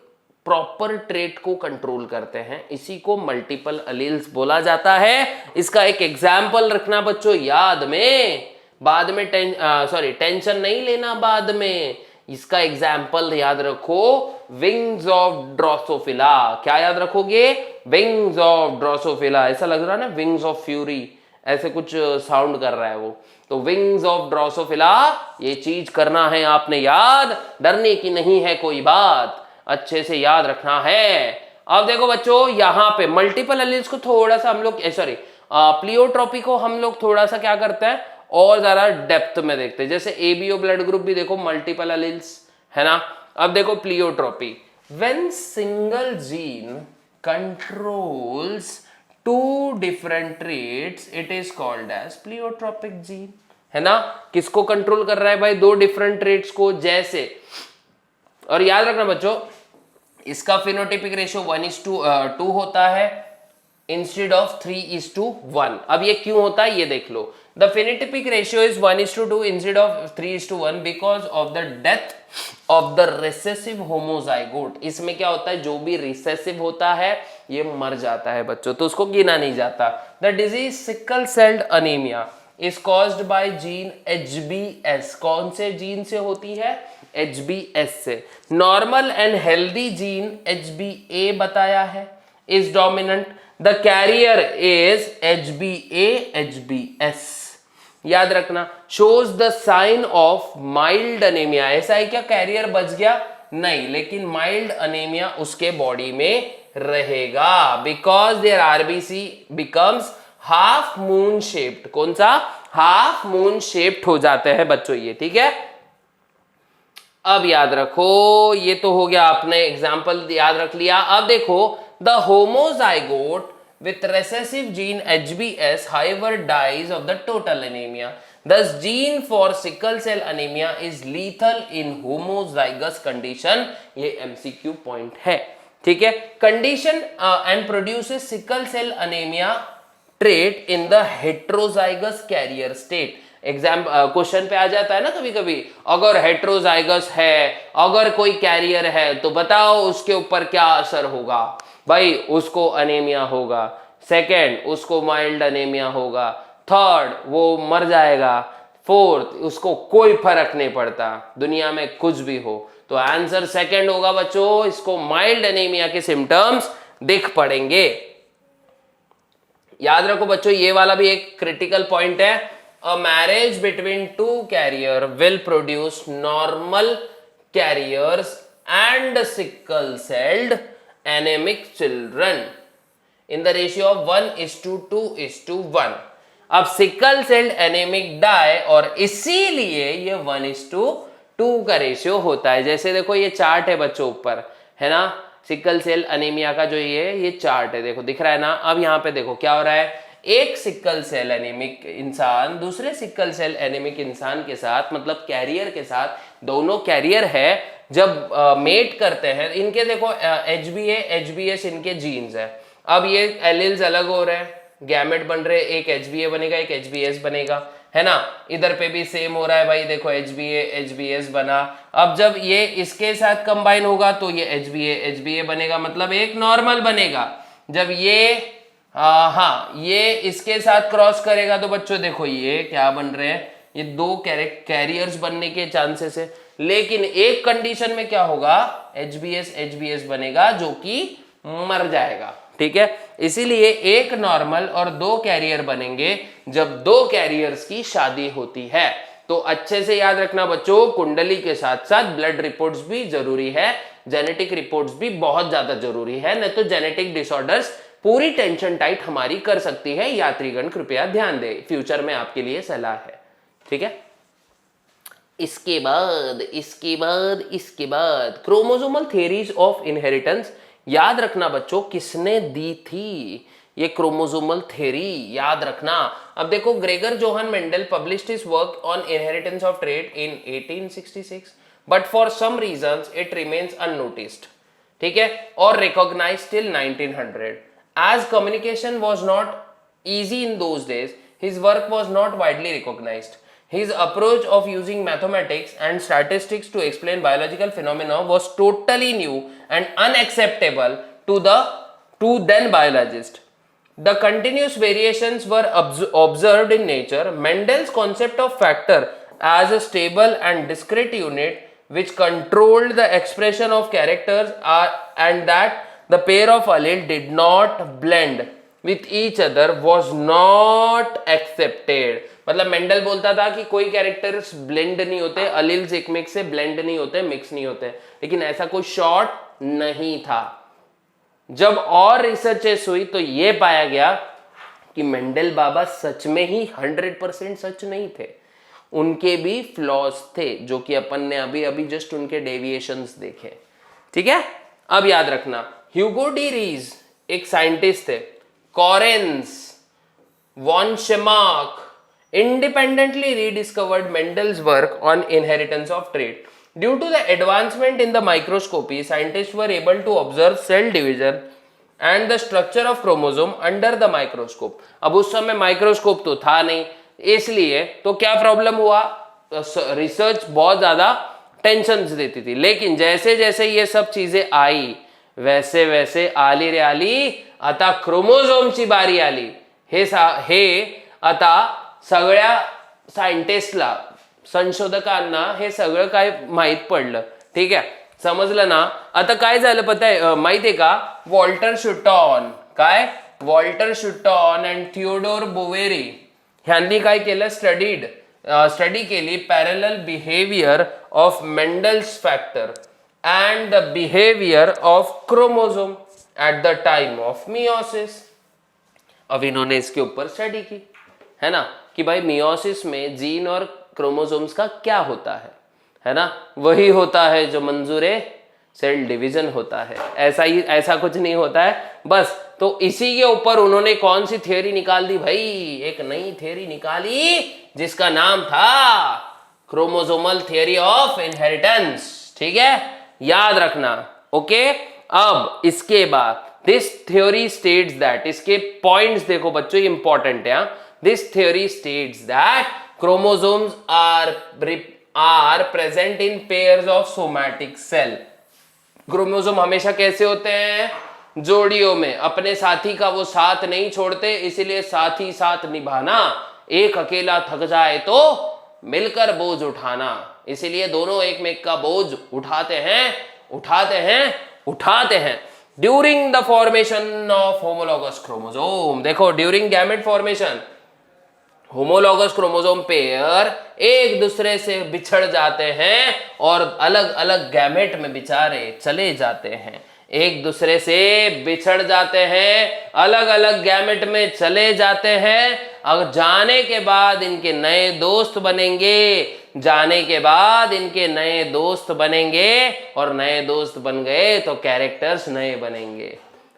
प्रॉपर ट्रेट को कंट्रोल करते हैं, इसी को मल्टीपल अलील्स बोला जाता है। इसका एक एग्जाम्पल रखना बच्चों याद में, बाद में टेंशन नहीं लेना बाद में। इसका एग्जाम्पल याद रखो, विंग्स ऑफ ड्रोसोफिला। क्या याद रखोगे? Wings of Drosophila. ऐसा लग रहा है ना विंग्स ऑफ फ्यूरी, ऐसे कुछ साउंड कर रहा है वो। तो विंग्स ऑफ ड्रोसोफिला, ये चीज करना है आपने याद, डरने की नहीं है कोई बात, अच्छे से याद रखना है। अब देखो बच्चों, यहां पे मल्टीपल एलील्स को थोड़ा सा हम लोग प्लियोट्रॉपी को हम लोग थोड़ा सा क्या करते हैं और ज्यादा डेप्थ में देखते हैं। जैसे एबीओ ब्लड ग्रुप भी देखो मल्टीपल एलील्स है ना। अब देखो pleiotropy, when single gene controls two different traits it is called as pleiotropic gene, है ना। किसको कंट्रोल कर रहा है भाई? दो डिफरेंट ट्रेट्स को। जैसे, और याद रखना बच्चों, इसका फिनोटाइपिक रेशियो 1:2 होता है इंस्टेड ऑफ 3:1। अब ये क्यों होता है ये देख लो। The phenotypic ratio is 1:2 instead of 3:1 because of the death of the recessive homozygote. इसमें क्या होता है, जो भी रिसेसिव होता है ये मर जाता है बच्चों, तो उसको गिना नहीं जाता। The disease sickle celled anaemia is caused by gene HBS। कौन से जीन से होती है? HBS से। Normal and healthy gene HBA बताया है is dominant, the carrier is HBS। याद रखना, shows the sign of mild anaemia. ऐसा है क्या कैरियर बच गया? नहीं, लेकिन माइल्ड अनेमिया उसके बॉडी में रहेगा because their RBC becomes half moon shaped. कौन सा? हाफ मून शेप्ड हो जाते हैं बच्चों ये, ठीक है। अब याद रखो, ये तो हो गया, आपने एग्जाम्पल याद रख लिया। अब देखो, the homozygote with recessive gene HBS however dies of the total anemia. Thus gene for sickle cell anemia is lethal in homozygous condition. ये MCQ point है, ठीक है। Condition and produces sickle cell anemia trait in the heterozygous carrier state. Question पे आ जाता है ना कभी कभी, अगर हेट्रोजाइगस है, अगर कोई कैरियर है तो बताओ उसके ऊपर क्या असर होगा। भाई उसको अनेमिया होगा, सेकेंड उसको माइल्ड अनेमिया होगा, थर्ड वो मर जाएगा, फोर्थ उसको कोई फर्क नहीं पड़ता दुनिया में कुछ भी हो। तो आंसर सेकेंड होगा बच्चों, इसको माइल्ड अनेमिया के सिम्टम्स दिख पड़ेंगे। याद रखो बच्चों, ये वाला भी एक क्रिटिकल पॉइंट है। A marriage between two carrier will produce normal carriers and sickle celled anemic children in the ratio of 1:2:1। अब सिकल सेल्ड एनेमिक डाई और इसीलिए ये 1:2 का रेशियो होता है। जैसे देखो ये चार्ट है बच्चों ऊपर, है ना, सिकल सेल एनीमिया का जो ये चार्ट है, देखो दिख रहा है ना। अब यहाँ पे देखो क्या हो रहा है, एक सिकल सेल एनीमिक इंसान दूसरे सिकल सेल एनीमिक इंसान के साथ, मतलब कैरियर के साथ, दोनों कैरियर है, जब मेट करते हैं, इनके देखो HBA HBS इनके जीन्स है। अब ये एलील्स अलग हो रहे हैं, गैमेट बन रहे, एक HBA बनेगा एक HBS बनेगा, है ना। इधर पे भी सेम हो रहा है भाई, देखो HBA HBS बना। अब जब ये इसके साथ कंबाइन होगा तो ये HBA HBA बनेगा, मतलब एक नॉर्मल बनेगा। जब ये ये इसके साथ क्रॉस करेगा तो बच्चों देखो ये क्या बन रहे हैं, ये दो कैरियर्स बनने के चांसेस है। लेकिन एक कंडीशन में क्या होगा, HBS HBS बनेगा जो कि मर जाएगा, ठीक है। इसीलिए एक नॉर्मल और दो कैरियर बनेंगे जब दो कैरियर्स की शादी होती है। तो अच्छे से याद रखना बच्चों, कुंडली के साथ साथ ब्लड रिपोर्ट्स भी जरूरी है, जेनेटिक रिपोर्ट्स भी बहुत ज्यादा जरूरी है, नहीं तो जेनेटिक डिसऑर्डर्स पूरी टेंशन टाइट हमारी कर सकती है। यात्रीगण कृपया ध्यान दें, फ्यूचर में आपके लिए सलाह है, ठीक है। इसके बाद क्रोमोसोमल थ्योरीज ऑफ इनहेरिटेंस याद रखना बच्चों, किसने दी थी ये क्रोमोसोमल थ्योरी, याद रखना। अब देखो, Gregor Johann Mendel published his work on inheritance of trait in 1866, but for some reasons it remains unnoticed, ठीक है, और recognised till 1900। As communication was not easy in those days, his work was not widely recognized. His approach of using mathematics and statistics to explain biological phenomena was totally new and unacceptable to then biologists. The continuous variations were observed in nature. Mendel's concept of factor as a stable and discrete unit which controlled the expression of characters and that the pair of allele did not blend with each other was not accepted. मतलब Mendel बोलता था कि कोई characters blend नहीं होते, alleles एक में से ब्लेंड नहीं होते, मिक्स नहीं होते, लेकिन ऐसा कोई शॉर्ट नहीं था. जब और रिसर्चेस हुई तो ये पाया गया कि मेंडल बाबा सच में ही 100% सच नहीं थे, उनके भी फ्लॉज थे, जो कि अपन ने अभी जस्ट उनके डेविएशंस देखे. ठीक है, अब याद रखना, ह्यूगो डी रीज एक साइंटिस्ट थे, Correns, von Tschermak independently rediscovered Mendel's work on inheritance of trait. Due to the advancement in the microscopy, scientists were able to observe cell division and the structure of chromosome under the microscope. अब उस समय microscope तो था नहीं, इसलिए तो क्या problem हुआ, रिसर्च बहुत ज्यादा टेंशन देती थी. लेकिन जैसे जैसे ये सब चीजें आई वैसे वैसे आली रे आली आता क्रोमोझोमची बारी आली. हे आता सगळ्या सायंटिस्टला, संशोधकांना हे सगळं काय माहित पडलं. ठीक आहे, समजलं ना. आता काय झालं माहितीये का, वॉल्टर शुटॉन अँड थिओडोर बोवेरी ह्यांनी काय केलं, स्टडी केली parallel behaviour of Mendel's factor and the behaviour of chromosome at the time of meiosis. अब इन्होंने इसके ऊपर स्टडी की, है ना, कि भाई मियोसिस में जीन और क्रोमोसोम्स का क्या होता है ना, वही होता है जो मंजूरे सेल डिवीजन होता है. ऐसा कुछ नहीं होता है बस. तो इसी के ऊपर उन्होंने कौन सी थियोरी निकाल दी भाई, एक नई थियोरी निकाली जिसका नाम था क्रोमोसोमल थियोरी ऑफ इनहेरिटेंस. ठीक है, याद रखना. ओके, अब इसके बाद दिस थ्योरी स्टेट्स दैट, इसके पॉइंट्स देखो बच्चों, इंपॉर्टेंट है. This theory states that chromosomes are present in pairs of somatic cell. Chromosome हमेशा कैसे होते हैं, जोड़ियों में. अपने साथी का वो साथ नहीं छोड़ते, इसीलिए साथ ही साथ निभाना. एक अकेला थक जाए तो मिलकर बोझ उठाना, इसीलिए दोनों एक में का बोझ उठाते हैं. During the formation of homologous chromosome, देखो during gamete formation homologous chromosome pair एक दूसरे से बिछड़ जाते हैं और अलग अलग गैमेट में बेचारे चले जाते हैं. एक दूसरे से बिछड़ जाते हैं, अलग अलग गैमेट में चले जाते हैं. अब जाने के बाद इनके नए दोस्त बनेंगे, और नए दोस्त बन गए तो कैरेक्टर्स नए बनेंगे.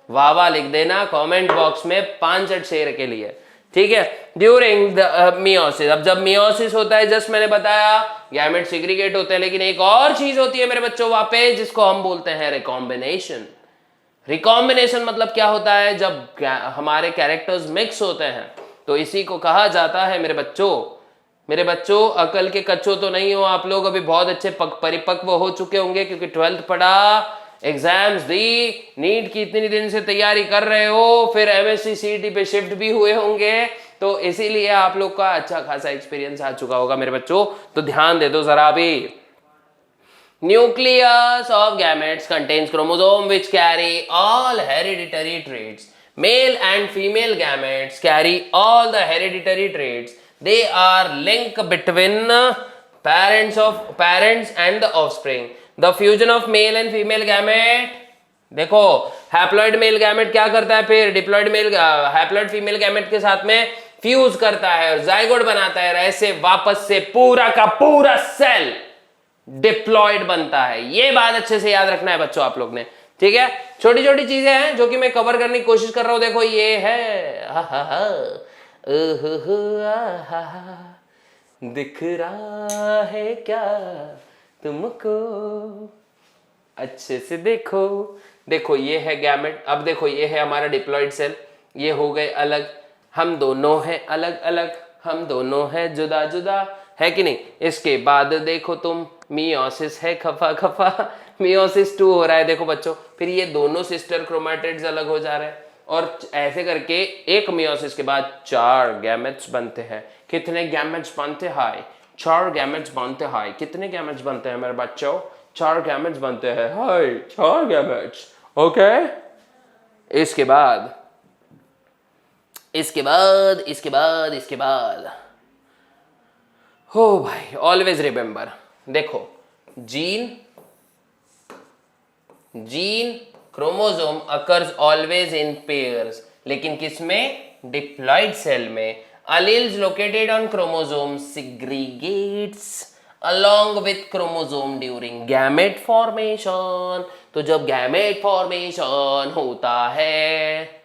वाह लिख देना कमेंट बॉक्स में 5 शेर के लिए. ठीक है, ड्यूरिंग द मियोसिस. अब जब मियोसिस होता है, जस्ट मैंने बताया गैमेट सिग्रीगेट होते हैं, लेकिन एक और चीज होती है मेरे बच्चों वहां पे, जिसको हम बोलते हैं रिकॉम्बिनेशन. रिकॉम्बिनेशन मतलब क्या होता है, जब हमारे कैरेक्टर्स मिक्स होते हैं तो इसी को कहा जाता है मेरे बच्चों, अकल के कच्चों तो नहीं हो आप लोग, अभी बहुत अच्छे परिपक्व हो चुके होंगे क्योंकि 12th पढ़ा, एग्जाम्स दी, नीट की इतनी दिन से तैयारी कर रहे हो, फिर एमएससी सीईटी पे शिफ्ट भी हुए होंगे, तो इसीलिए आप लोग का अच्छा खासा एक्सपीरियंस आ चुका होगा मेरे बच्चों. तो ध्यान दे दो जरा भी. Nucleus of gametes contains chromosome which carry all hereditary traits. Male and female gametes carry all the hereditary traits. They are link between parents and the offspring. The fusion of male and female gamete, देखो haploid male gamete क्या करता है, फिर haploid female gamete के साथ में fuse करता है और जाइगोट बनाता है, ऐसे वापस से पूरा का पूरा सेल डिप्लॉइड बनता है. ये बात अच्छे से याद रखना है बच्चों आप लोग ने. ठीक है, छोटी छोटी चीजें हैं जो कि मैं कवर करने की कोशिश कर रहा हूं. देखो ये है दिख रहा है क्या तुमको, अच्छे से देखो ये है गैमेट. अब देखो ये है हमारा डिप्लॉइड सेल, ये हो गए अलग, हम दोनों हैं अलग अलग, हम दोनों हैं जुदा जुदा, है कि नहीं। इसके बाद देखो तुम मियोसिस है, खफा खफा, मियोसिस 2 हो रहा है देखो बच्चों, फिर ये दोनों सिस्टर क्रोमैटिड्स अलग हो जा रहे हैं और ऐसे करके एक मियोसिस के बाद 4 गैमेट्स बनते हैं। कितने गैमेट्स बनते हैं? 4 गैमेट्स बनते हैं। कितने गैमेट्स बनते हैं मेरे बच्चों? 4 गैमेट्स बनते हैं। हाय 4 गैमेट्स। ओके, इसके बाद हो भाई, ऑलवेज रिमेंबर, देखो gene chromosome occurs always in pairs, लेकिन किसमें? डिप्लॉइड सेल में। alleles located on chromosome segregates along with chromosome during gamete formation। तो जब गैमेट फॉर्मेशन होता है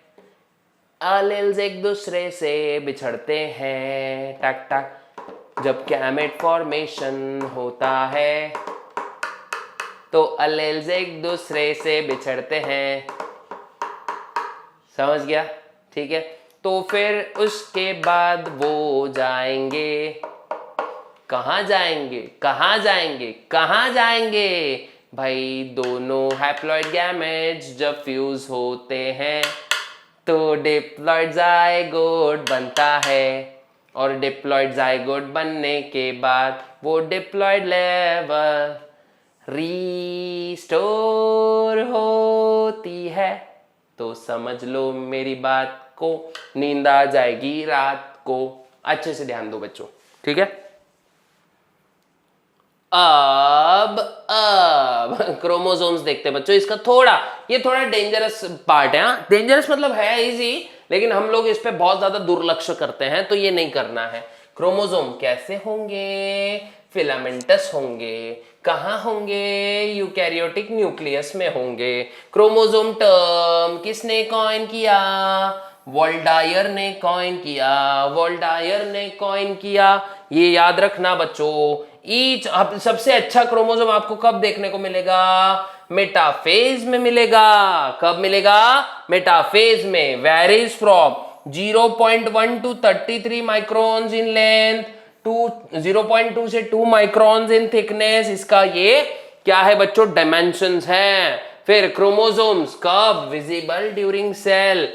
alleles एक दूसरे से बिछड़ते हैं, टक टक। जब गैमेट फॉर्मेशन होता है तो alleles एक दूसरे से बिछड़ते हैं, समझ गया? ठीक है, तो फिर उसके बाद वो जाएंगे, कहाँ जाएंगे भाई? दोनों हैप्लॉइड गैमेट्स जब फ्यूज होते हैं तो डिप्लॉइड जाइगोट बनता है और डिप्लॉइड जाइगोट बनने के बाद वो डिप्लॉइड लेवल रिस्टोर होती है। तो समझ लो मेरी बात को, नींद आ जाएगी रात को। अच्छे से ध्यान दो बच्चों, ठीक है। अब क्रोमोसोम्स देखते हैं बच्चों। इसका ये थोड़ा डेंजरस पार्ट है। डेंजरस मतलब है इजी, लेकिन हम लोग इस पे बहुत ज्यादा दुर्लक्ष्य करते हैं, तो ये नहीं करना है। क्रोमोसोम कैसे होंगे? फिलामेंटस होंगे। कहाँ होंगे? यूकैरियोटिक न्यूक्लियस में होंगे। क्रोमोसोम टर्म किसने कॉइन किया? वोल्डायर ने कॉइन किया। ये याद रखना बच्चों। अब सबसे अच्छा क्रोमोसोम आपको कब देखने को मिलेगा? मेटाफेज में मिलेगा। कब मिलेगा? मेटाफेज में। Varies from 0.1 to 33 microns in length, 0.2 से 2 माइक्रोन्स इन थिकनेस। इसका ये क्या है बच्चों? डायमेंशंस हैं। फिर क्रोमोसोम्स कब? Visible during cell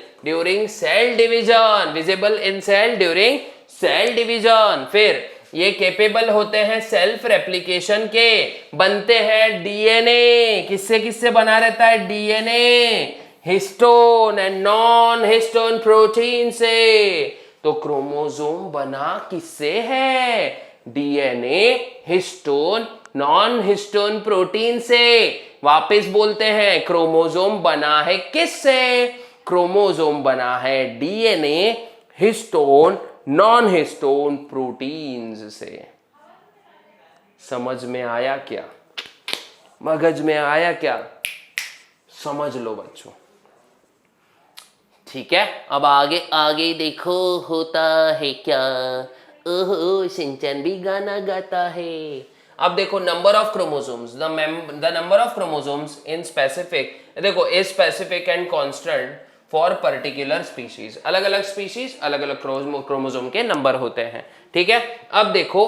division, visible in cell during cell division. फिर ये केपेबल होते हैं सेल्फ रेप्लिकेशन के, बनते हैं डीएनए। किससे बना रहता है DNA? Histone and non histone protein से। तो क्रोमोसोम बना किससे है? DNA, histone, non histone protein से। वापस बोलते हैं, क्रोमोसोम बना है किससे? क्रोमोसोम बना है DNA, histone, non histone proteins से। समझ में आया क्या? मगज में आया क्या? समझ लो बच्चों, ठीक है। अब आगे देखो होता है क्या। ओहो, शिनचैन भी गाना गाता है। अब देखो number of chromosomes, the number of chromosomes in specific, देखो a specific and constant for particular species. अलग अलग स्पीशीज अलग अलग क्रोमोसोम के नंबर होते हैं, ठीक है। अब देखो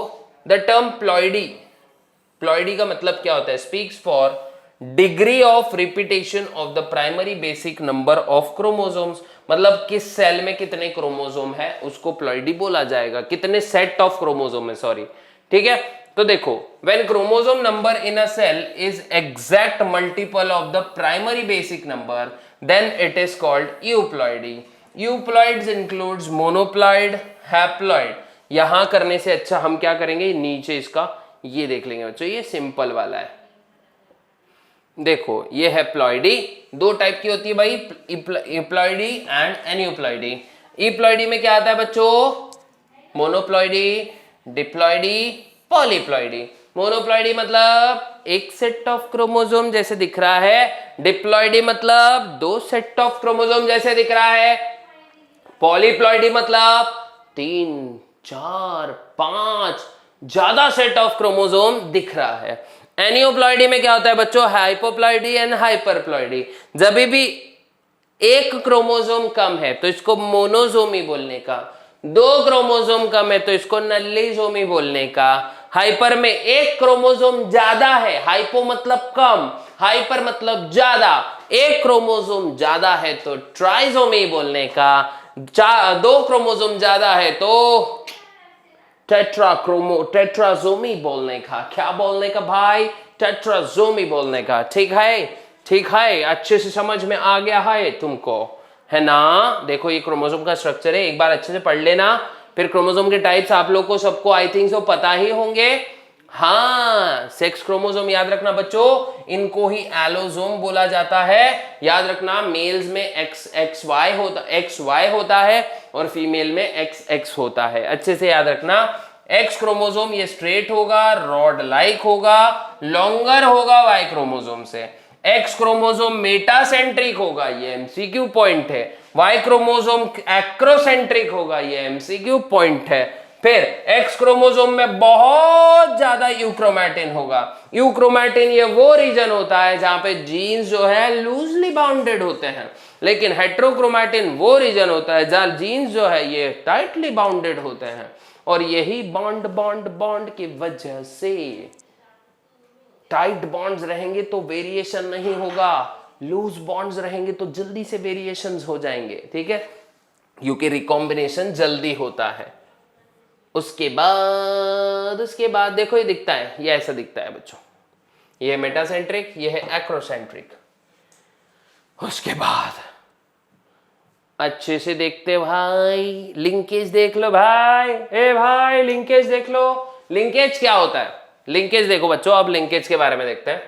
द टर्म प्लॉइडी का मतलब क्या होता है? Speaks for degree of repetition of the primary basic number of chromosomes. मतलब किस सेल में कितने क्रोमोसोम है उसको प्लॉइडी बोला जाएगा। कितने सेट ऑफ क्रोमोसोम है, सॉरी, ठीक है। तो देखो, when chromosome number in a cell is exact multiple of the primary basic number, then it is called euploidy. Euploids includes monoploid, haploid। यहां करने से अच्छा हम क्या करेंगे, नीचे इसका ये देख लेंगे बच्चों। ये सिंपल वाला है, देखो ये है प्लॉइडी। 2 टाइप की होती है भाई, इप्लॉइडी एंड एन्यूप्लॉइडी। इप्लॉइडी में क्या आता है बच्चों? मोनोप्लॉइडी, डिप्लॉइडी, पॉलीप्लॉइडी। मोनोप्लॉइडी मतलब एक सेट ऑफ क्रोमोसोम जैसे दिख रहा है। डिप्लॉइडी मतलब 2 सेट ऑफ क्रोमोसोम जैसे दिख रहा है। पॉलीप्लॉइडी मतलब 3, 4, 5 ज्यादा सेट ऑफ क्रोमोसोम दिख रहा है। एनियोप्लॉइडी में क्या होता है बच्चों? हाइपोप्लॉइडी एंड हाइपरप्लॉइडी। जब भी एक क्रोमोसोम कम है तो इसको मोनोसोमी बोलने का, 2 क्रोमोसोम कम है तो इसको नल्लीसोमी बोलने का। हाइपर में 1 क्रोमोसोम ज्यादा है, हाइपो मतलब कम, हाइपर मतलब ज्यादा, 1 क्रोमोसोम ज्यादा है तो ट्राइसोमी बोलने का। 2 क्रोमोसोम ज्यादा है तो टेट्राजोमी बोलने का। क्या बोलने का भाई? टेट्राजोमी बोलने का। ठीक है, ठीक है, अच्छे से समझ में आ गया है तुमको, है ना? देखो ये क्रोमोसोम का स्ट्रक्चर है, एक बार अच्छे से पढ़ लेना। फिर क्रोमोसोम के टाइप्स आप लोग को सबको आई थिंक सो पता ही होंगे। हाँ, सेक्स क्रोमोसोम याद रखना बच्चों, इनको ही एलोसोम बोला जाता है। याद रखना, मेल्स में एक्स वाई होता है और फीमेल में एक्स होता है। अच्छे से याद रखना। एक्स क्रोमोसोम ये स्ट्रेट होगा, रॉड लाइक होगा, लॉन्गर होगा वाई क्रोमोसोम से। एक्स क्रोमोसोम मेटासेंट्रिक होगा, ये एमसीक्यू पॉइंट है। वाई क्रोमोसोम एक्रोसेंट्रिक होगा, ये एमसीक्यू पॉइंट है। फिर एक्स क्रोमोसोम में बहुत ज्यादा यूक्रोमैटिन होगा। यूक्रोमैटिन ये वो रीजन होता है जहां पे जीन्स जो है लूजली बाउंडेड होते हैं, लेकिन हेट्रोक्रोमैटिन वो रीजन होता है जहां जीन्स जो है ये टाइटली बाउंडेड होते हैं। और यही बॉन्ड बॉन्ड बॉन्ड की वजह से, टाइट बॉन्ड्स रहेंगे तो वेरिएशन नहीं होगा, लूज बॉन्ड्स रहेंगे तो जल्दी से वेरिएशंस हो जाएंगे। ठीक है, क्योंकि रिकॉम्बिनेशन जल्दी होता है। उसके बाद देखो ये दिखता है, ये ऐसा दिखता है बच्चों, ये है मेटासेंट्रिक, ये है एक्रोसेंट्रिक। उसके बाद अच्छे से देखते भाई, लिंकेज देख लो भाई, ए भाई लिंकेज देख लो। लिंकेज क्या होता है? लिंकेज देखो बच्चों, अब लिंकेज के बारे में देखते हैं।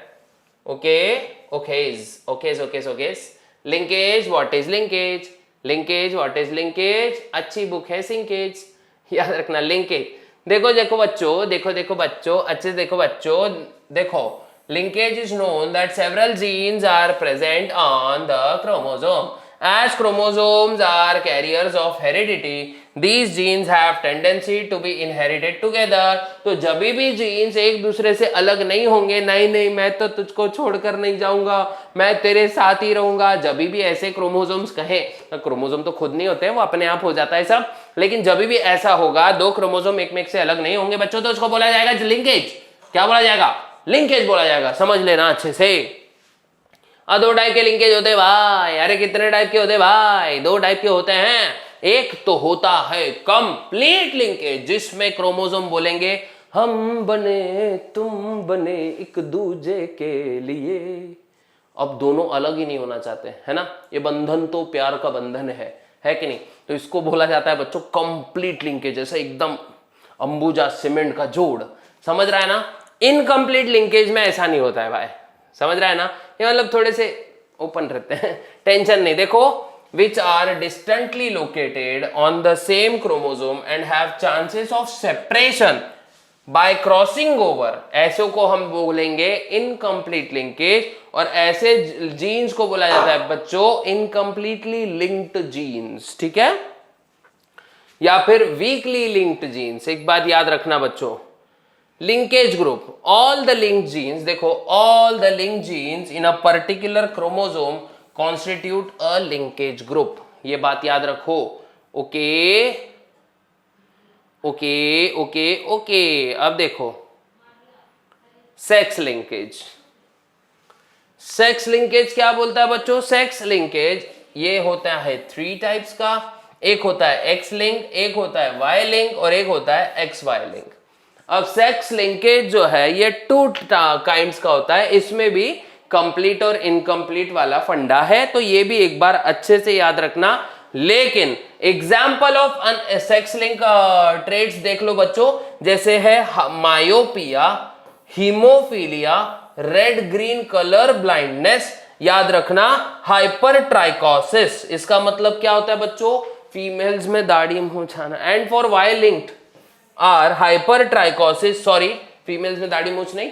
Okays linkage, what is linkage? Linkage, what is linkage? अच्छी बुक है सिंकेज, याद रखना। लिंकेज देखो बच्चों, देखो बच्चों, अच्छे से देखो बच्चों, देखो linkage is known that several genes are present on the chromosome. As chromosomes are carriers of heredity, these genes have tendency to be inherited together. तो जब भी जीन्स एक दूसरे से अलग नहीं होंगे, नहीं मैं तो तुझको छोड़कर नहीं जाऊंगा, मैं तेरे साथ ही रहूंगा, जब भी ऐसे क्रोमोसोम्स कहें, क्रोमोसोम तो खुद नहीं होते हैं, वो अपने आप हो जाता है सब, लेकिन जब भी ऐसा होगा 2 क्रोमोसोम एक में से अलग नहीं होंगे बच्चों, तो उसको बोला जाएगा लिंकेज। क्या बोला जाएगा? लिंकेज बोला जाएगा। समझ लेना अच्छे से। 2 टाइप के लिंकेज होते हैं भाई। अरे कितने टाइप के होते हैं भाई? 2 टाइप के होते हैं। एक तो होता है कंप्लीट लिंकेज, जिसमें क्रोमोसोम बोलेंगे हम बने तुम बने एक दूजे के लिए। अब दोनों अलग ही नहीं होना चाहते, है ना? ये बंधन तो प्यार का बंधन है कि नहीं? तो इसको बोला जाता है बच्चों कंप्लीट लिंकेज, जैसे एकदम अंबुजा सीमेंट का जोड़। समझ रहा है ना? इनकम्प्लीट लिंकेज में ऐसा नहीं होता है भाई, समझ रहा है ना? ये मतलब थोड़े से ओपन रहते हैं, टेंशन नहीं। देखो, which are distantly located on the same chromosome and have chances of separation by crossing over, ऐसे को हम बोलेंगे इनकम्प्लीट लिंकेज। और ऐसे जीन्स को बोला जाता है बच्चों इनकम्प्लीटली लिंक्ड जीन्स। ठीक है, या फिर वीकली लिंक्ड जीन्स। एक बात याद रखना बच्चों, linkage group, all the linked genes, देखो all the linked genes in a particular chromosome constitute a linkage group। ये बात याद रखो। ओके। अब देखो सेक्स लिंकेज। सेक्स लिंकेज क्या बोलता है बच्चों? सेक्स लिंकेज ये होता है 3 टाइप्स का। एक होता है एक्स लिंक, एक होता है वाई लिंक और एक होता है एक्स वाई लिंक। अब सेक्स लिंकेज जो है ये 2 काइंड्स का होता है, इसमें भी कंप्लीट और इनकम्प्लीट वाला फंडा है, तो ये भी एक बार अच्छे से याद रखना। लेकिन example of sex link traits देख लो बच्चों, जैसे है myopia, haemophilia, red green colour blindness, याद रखना हाइपर ट्राइकोसिस। इसका मतलब क्या होता है बच्चों? फीमेल्स में दाढ़ी मुंह छाना। And for Y linked are hypertrichosis, sorry females में दाढ़ी मूछ नहीं,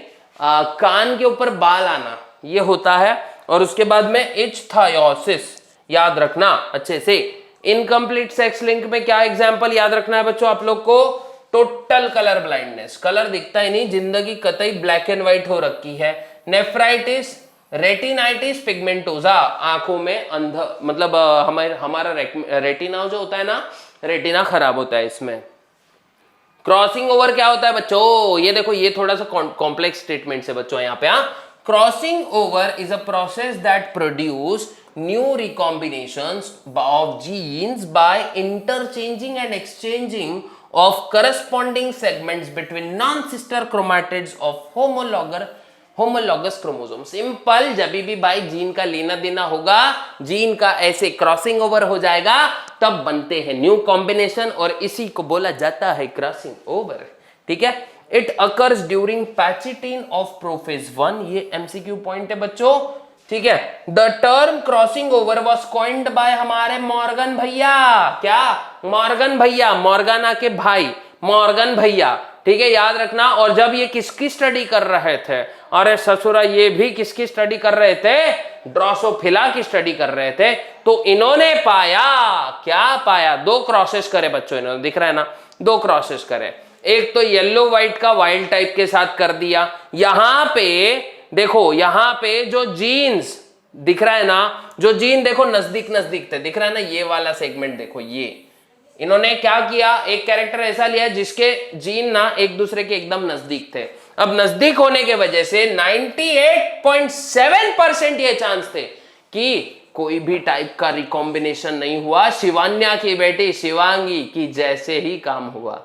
कान के ऊपर बाल आना, ये होता है। और उसके बाद में इच्थायोसिस, याद रखना अच्छे से। इनकम्प्लीट सेक्स लिंक में क्या एग्जांपल याद रखना है बच्चों आप लोग को? टोटल कलर ब्लाइंडनेस, कलर दिखता ही नहीं, जिंदगी कतई ब्लैक एंड व्हाइट हो रखी है। नेफ्राइटिस, रेटिनाइटिस पिगमेंटोजा, आंखों में अंध, मतलब हमारा रेटिना जो होता है ना, रेटिना खराब होता है इसमें। क्रॉसिंग ओवर क्या होता है बच्चों, ये देखो ये थोड़ा सा कॉम्प्लेक्स स्टेटमेंट है बच्चों यहाँ पे। Crossing over is a process that produce new recombinations of genes by interchanging and exchanging of corresponding segments between non sister chromatids of homologous chromosome. Simple, जब भी भाई जीन का लेना देना होगा, जीन का ऐसे क्रॉसिंग ओवर हो जाएगा, तब बनते हैं न्यू कॉम्बिनेशन, और इसी को बोला जाता है क्रॉसिंग ओवर। ठीक है, it occurs during pachytene of prophase 1। ये एमसीक्यू पॉइंट है बच्चों। ठीक है, the term crossing over was coined by हमारे मॉर्गन भैया। क्या? मॉर्गन भैया, मॉर्गाना के भाई मॉर्गन भैया। ठीक है, याद रखना। और जब ये किसकी स्टडी कर रहे थे? अरे ससुरा, ये भी किसकी स्टडी कर रहे थे? ड्रोसोफिला की स्टडी कर रहे थे। तो इन्होंने पाया, क्या पाया? 2 क्रॉसेस करे बच्चों इन्होंने, दिख रहा है ना, 2 क्रॉसेस करे। एक तो येलो व्हाइट का वाइल्ड टाइप के साथ कर दिया। यहां पे देखो, यहां पे जो जीन्स दिख रहा है ना, जो जीन देखो नजदीक नजदीक थे, दिख रहा है ना, ये वाला सेगमेंट देखो, ये इन्होंने क्या किया, एक कैरेक्टर ऐसा लिया जिसके जीन ना एक दूसरे के एकदम नजदीक थे। अब नजदीक होने के वजह से 98.7% ये चांस थे कि कोई भी टाइप का रिकॉम्बिनेशन नहीं हुआ। शिवान्या की बेटी शिवांगी की जैसे ही काम हुआ।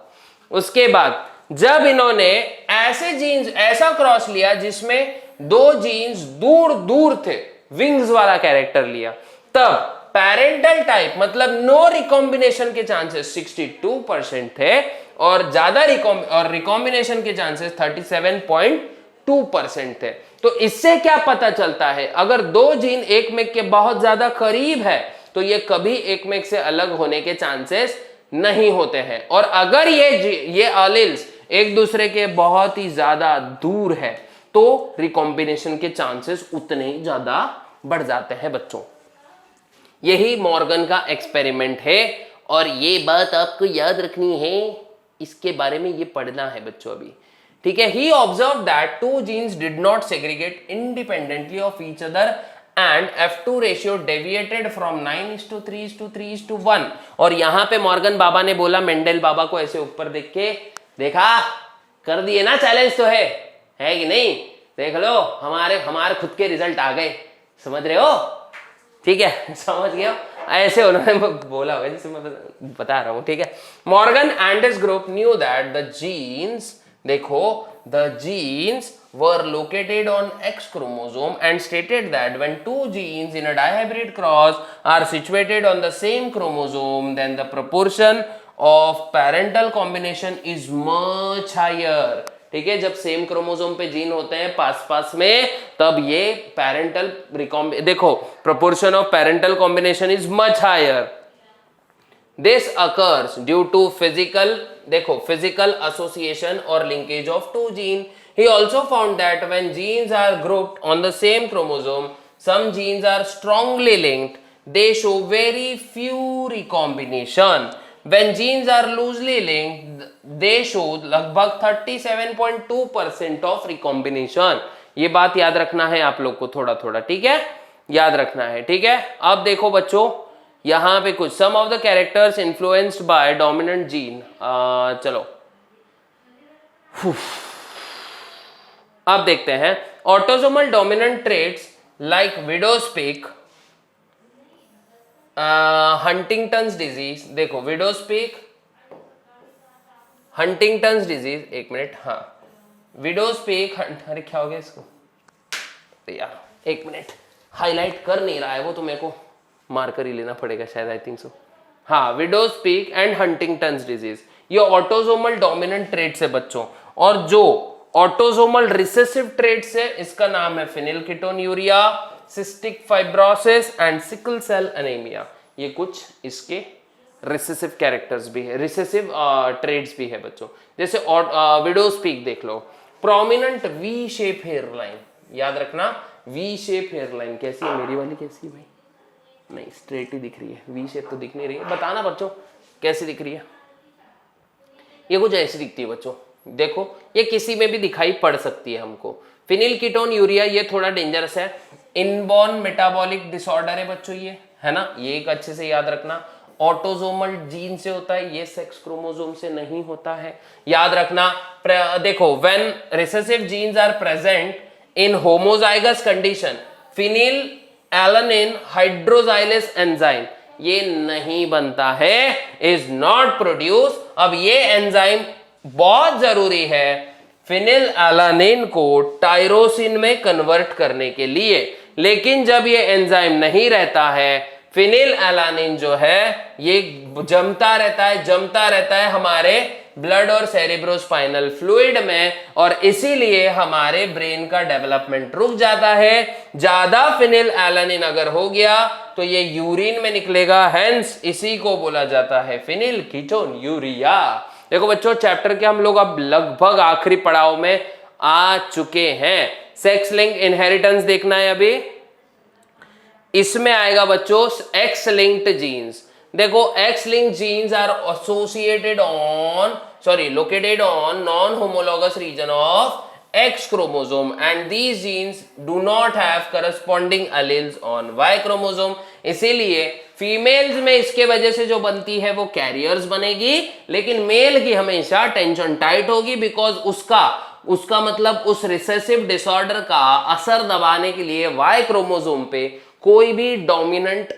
उसके बाद जब इन्होंने ऐसे जीन्स, ऐसा क्रॉस लिया जिसमें 2 जीन्स दूर दूर थे, विंग्स वाला कैरेक्टर लिया, तब पेरेंटल टाइप मतलब नो रिकॉम्बिनेशन के चांसेस 62% थे, और ज्यादा रिकॉम्बिनेशन के चांसेस 37.2% थे। तो इससे क्या पता चलता है? अगर 2 जीन एक में के बहुत ज्यादा करीब है तो ये कभी एक में से अलग होने के चांसेस नहीं होते हैं। और अगर ये एलील्स एक दूसरे के बहुत ही ज्यादा दूर है तो रिकॉम्बिनेशन के चांसेस उतने ही ज्यादा बढ़ जाते हैं बच्चों। यही मॉर्गन का एक्सपेरिमेंट है, और ये बात आपको याद रखनी है, इसके बारे में ये पढ़ना है बच्चों अभी। ठीक है, he observe that 2 genes did not segregate independently of each other and F2 ratio deviated from 9:3:3:1। और यहां पे मॉर्गन बाबा ने बोला, मेंडल बाबा को ऐसे ऊपर देख के, देखा, कर दिए ना, चैलेंज तो है कि नहीं? देख लो, हमारे खुद के रिजल्ट आ गए, समझ रहे हो? ठीक है, समझ गए हो? ऐसे उन्होंने बोला, वैसे मैं बता रहा हूं। ठीक है, Morgan and his group knew that the genes, देखो, the genes were located on X chromosome and stated that when 2 genes in a dihybrid cross are situated on the same chromosome, then the proportion of parental combination is much higher। ठीक है, जब same chromosome पे gene होते हैं पास पास में, तब ये parental देखो, proportion of parental combination is much higher. This occurs due to physical association और linkage of 2 gene. He also found that when genes are grouped on the same chromosome, some genes are strongly linked. They show very few recombination. When genes are loosely linked, they show लगभग 37.2% of recombination। ये बात याद रखना है आप लोग को, थोड़ा थोड़ा, ठीक है, याद रखना है। ठीक है, अब देखो बच्चों, यहां पे कुछ some of the characters influenced by dominant gene। चलो अब देखते हैं autosomal dominant traits like widow's peak, Huntington's disease. देखो, विडोज पिक, हंटिंगटन्स डिजीज, एक मिनट, हाँ, विडोज पिक, अरे क्या हो गया इसको यार, एक मिनट, हाईलाइट कर नहीं रहा है वो, तो मेरे को मार्कर ही लेना पड़ेगा शायद, आई थिंक सो। हाँ, widow's peak and Huntington's disease, ये ऑटोसोमल डोमिनेंट ट्रेट्स है बच्चों। और जो ऑटोसोमल रिसेसिव ट्रेट्स है, इसका नाम है phenylketonuria, cystic fibrosis and sickle cell anaemia. ये कुछ इसके रिसेसिव कैरेक्टर्स भी है, रिसेसिव ट्रेट्स भी है बच्चों। जैसे विडोज पीक देख लो, prominent V shape hairline, याद रखना, वी शेप हेयर लाइन। कैसी है मेरी वाली, कैसी है भाई? नहीं, स्ट्रेट ही दिख रही है, वी शेप तो दिख नहीं रही है। बताना बच्चों कैसी दिख रही है? ये कुछ ऐसी दिखती है बच्चों, देखो, ये किसी में भी दिखाई पड़ सकती है हमको। फेनिलकीटोन्यूरिया ये थोड़ा डेंजरस है, इनबॉर्न मेटाबॉलिक डिसऑर्डर है बच्चों, ये है ना, ये एक अच्छे से याद रखना। ऑटोसोमल जीन से होता है, ये सेक्स क्रोमोसोम से नहीं होता है। याद रखना, देखो when recessive genes are present in homozygous condition, phenylalanine hydroxylase enzyme ये नहीं बनता है, इज नॉट प्रोड्यूस। अब ये एंजाइम बहुत जरूरी है फिनिल एलानिन को टायरोसिन में कन्वर्ट करने के लिए, लेकिन जब ये एंजाइम नहीं रहता है, फिनिल एलानिन जो है ये जमता रहता है हमारे ब्लड और सेरेब्रोस्पाइनल फ्लूइड में, और इसीलिए हमारे ब्रेन का डेवलपमेंट रुक जाता है। ज्यादा फिनिल एलानिन अगर हो गया तो ये यूरिन में निकलेगा, हेंस इसी को बोला जाता है फिनिल कीटोन यूरिया। देखो बच्चों, चैप्टर के हम लोग अब लगभग आखिरी पड़ाव में आ चुके हैं। सेक्स लिंक इनहेरिटेंस देखना है अभी, इसमें आएगा बच्चों एक्स लिंक्ड जीन्स। देखो X linked genes are located on non homologous region of X chromosome and these genes do not have corresponding alleles on Y chromosome। इसीलिए फीमेल्स में इसके वजह से जो बनती है वो कैरियर्स बनेगी, लेकिन मेल की हमेशा टेंशन टाइट होगी, बिकॉज उसका मतलब उस रिसेसिव डिसऑर्डर का असर दबाने के लिए Y क्रोमोसोम पे कोई भी डोमिनेंट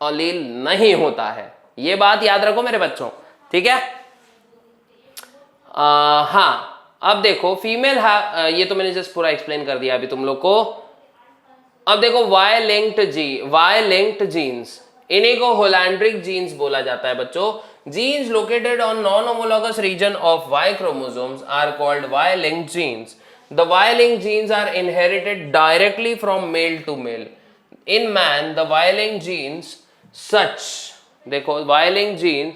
अलील नहीं होता है। ये बात याद रखो मेरे बच्चों, ठीक है। हाँ, अब देखो फीमेल ये तो मैंने जस्ट पूरा एक्सप्लेन कर दिया अभी तुम लोग को। अब देखो वाई लिंक्ड जीन्स, इन्हीं को होलैंड्रिक जीन्स बोला जाता है बच्चों। Genes located on non homologous region of Y chromosomes are called Y linked genes. The Y linked genes are inherited directly from male to male. In man the Y linked genes देखो Y linked genes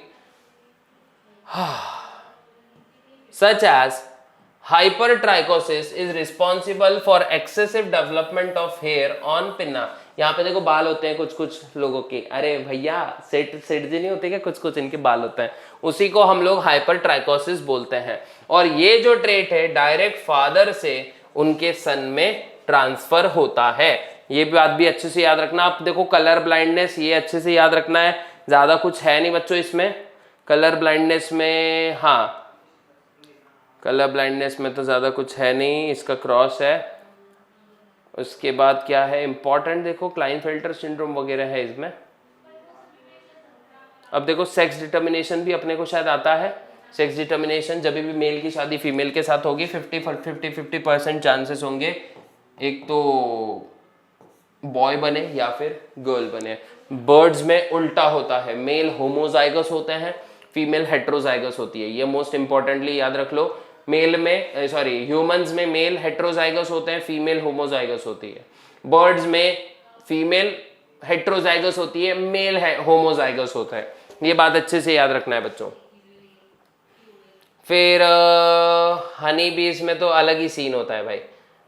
such as hypertrichosis is responsible for excessive development of hair on pinna। यहाँ पे देखो बाल होते हैं कुछ लोगों के, अरे भैया सेट जी नहीं होते क्या, कुछ इनके बाल होते हैं, उसी को हम लोग हाइपरट्राइकोसिस बोलते हैं। और ये जो ट्रेट है डायरेक्ट फादर से उनके सन में ट्रांसफर होता है। ये बात भी अच्छे से याद रखना। आप देखो कलर ब्लाइंडनेस, ये अच्छे से याद रखना है, ज्यादा कुछ है नहीं बच्चों इसमें। कलर ब्लाइंडनेस में, हाँ कलर ब्लाइंडनेस में तो ज्यादा कुछ है नहीं, इसका क्रॉस है। उसके बाद क्या है इंपॉर्टेंट, देखो क्लाइनफेल्टर सिंड्रोम वगैरह है इसमें। अब देखो सेक्स डिटर्मिनेशन भी अपने को शायद आता है। सेक्स डिटर्मिनेशन जब भी मेल की शादी फीमेल के साथ होगी 50% चांसेस होंगे एक तो बॉय बने या फिर गर्ल बने। बर्ड्स में उल्टा होता है, मेल होमोजाइगस होते हैं, फीमेल हेट्रोजाइगस होती है। ये मोस्ट इंपॉर्टेंटली याद रख लो। ह्यूमंस में मेल हेट्रोजाइगस होते हैं, फीमेल होमोजाइगस होती है। बर्ड्स में फीमेल हेट्रोजाइगस होती है, मेल होमोजाइगस होता है। ये बात अच्छे से याद रखना है बच्चों। फिर हनी बीज में तो अलग ही सीन होता है भाई।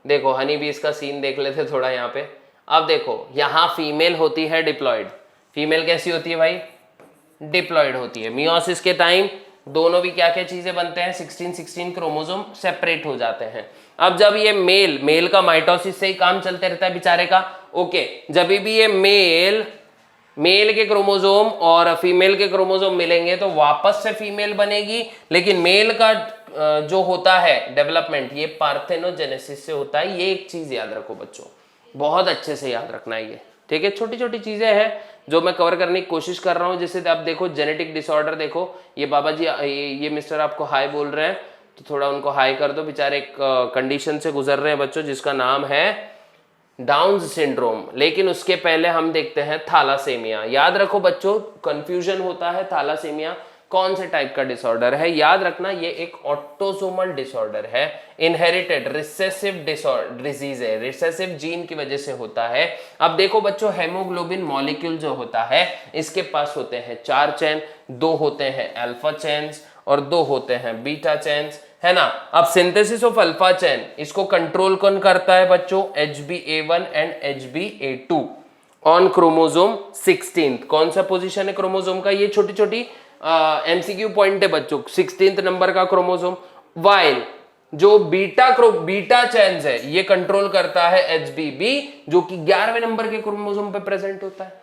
देखो हनी बीज का सीन देख लेते थोड़ा यहाँ पे। अब देखो यहाँ फीमेल होती है डिप्लॉयड। फीमेल कैसी होती है भाई? डिप्लॉयड होती है। मियोसिस के टाइम दोनों भी क्या क्या चीजें बनते हैं, 16 क्रोमोसोम सेपरेट हो जाते हैं। अब जब ये मेल का माइटोसिस से ही काम चलते रहता है बेचारे का। ओके, जब भी ये मेल के क्रोमोसोम और फीमेल के क्रोमोसोम मिलेंगे तो वापस से फीमेल बनेगी, लेकिन मेल का जो होता है डेवलपमेंट ये पार्थेनोजेनेसिस से होता है। ये एक चीज याद रखो बच्चों, बहुत अच्छे से याद रखना है ये, ठीक है। छोटी छोटी चीजें हैं जो मैं कवर करने की कोशिश कर रहा हूं। जैसे अब देखो जेनेटिक डिसऑर्डर, देखो ये बाबा जी ये मिस्टर आपको हाई बोल रहे हैं तो थोड़ा उनको हाई कर दो। बेचारे एक कंडीशन से गुजर रहे हैं बच्चों जिसका नाम है डाउन्स सिंड्रोम। लेकिन उसके पहले हम देखते हैं थैलासेमिया। याद रखो बच्चों, कंफ्यूजन होता है थैलासेमिया कौन से टाइप का डिसऑर्डर है। याद रखना ये एक ऑटोसोमल डिसऑर्डर है, इनहेरिटेड रिसेसिव डिजीज है, रिसेसिव जीन की वजह से होता है। अब देखो बच्चों, हेमोग्लोबिन मॉलिक्यूल जो होता है इसके पास होते हैं 4 चेन, 2 होते हैं अल्फा चेन्स और 2 होते हैं बीटा चेन्स, है ना। अब सिंथेसिस ऑफ अल्फा चेन इसको कंट्रोल कौन करता है बच्चों? HbA1 and HbA2 on chromosome 16। कौन सा पोजीशन है क्रोमोसोम का? ये छोटी छोटी MCQ पॉइंट है बच्चों। 16th नंबर का क्रोमोसोम। वाइल जो बीटा चेन्स है ये कंट्रोल करता है HbB जो कि 11वें नंबर के क्रोमोसोम पे प्रेजेंट होता है।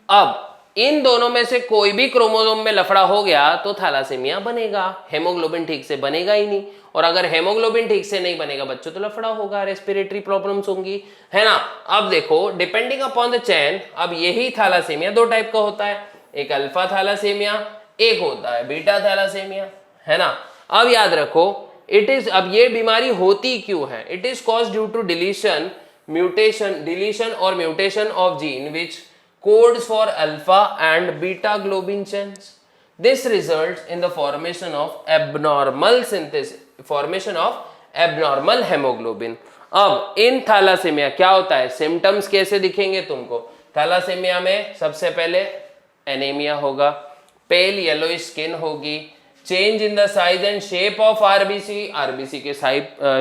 अब इन दोनों में से कोई भी क्रोमोसोम में लफड़ा हो गया तो थैलासेमिया बनेगा, हेमोग्लोबिन ठीक से बनेगा ही नहीं। और अगर हेमोग्लोबिन ठीक से नहीं बनेगा बच्चों तो लफड़ा होगा, रेस्पिरेटरी प्रॉब्लम्स होंगी, है ना। अब देखो डिपेंडिंग अपॉन द चेन, अब यही थैलासेमिया दो टाइप का होता है, एक अल्फा थैलासेमिया, एक होता है बीटा थैलासेमिया, है ना। अब याद रखो इट इज, अब ये बीमारी होती क्यों है, it is cause due to deletion और mutation of gene which codes for alpha and beta globin chains. This results in the formation of abnormal hemoglobin. अब इन थैलासेमिया क्या होता है, सिम्टम्स कैसे दिखेंगे तुमको। थैलासेमिया में सबसे पहले एनीमिया होगा, पेल येलो स्किन होगी, change in the size and shape of RBC के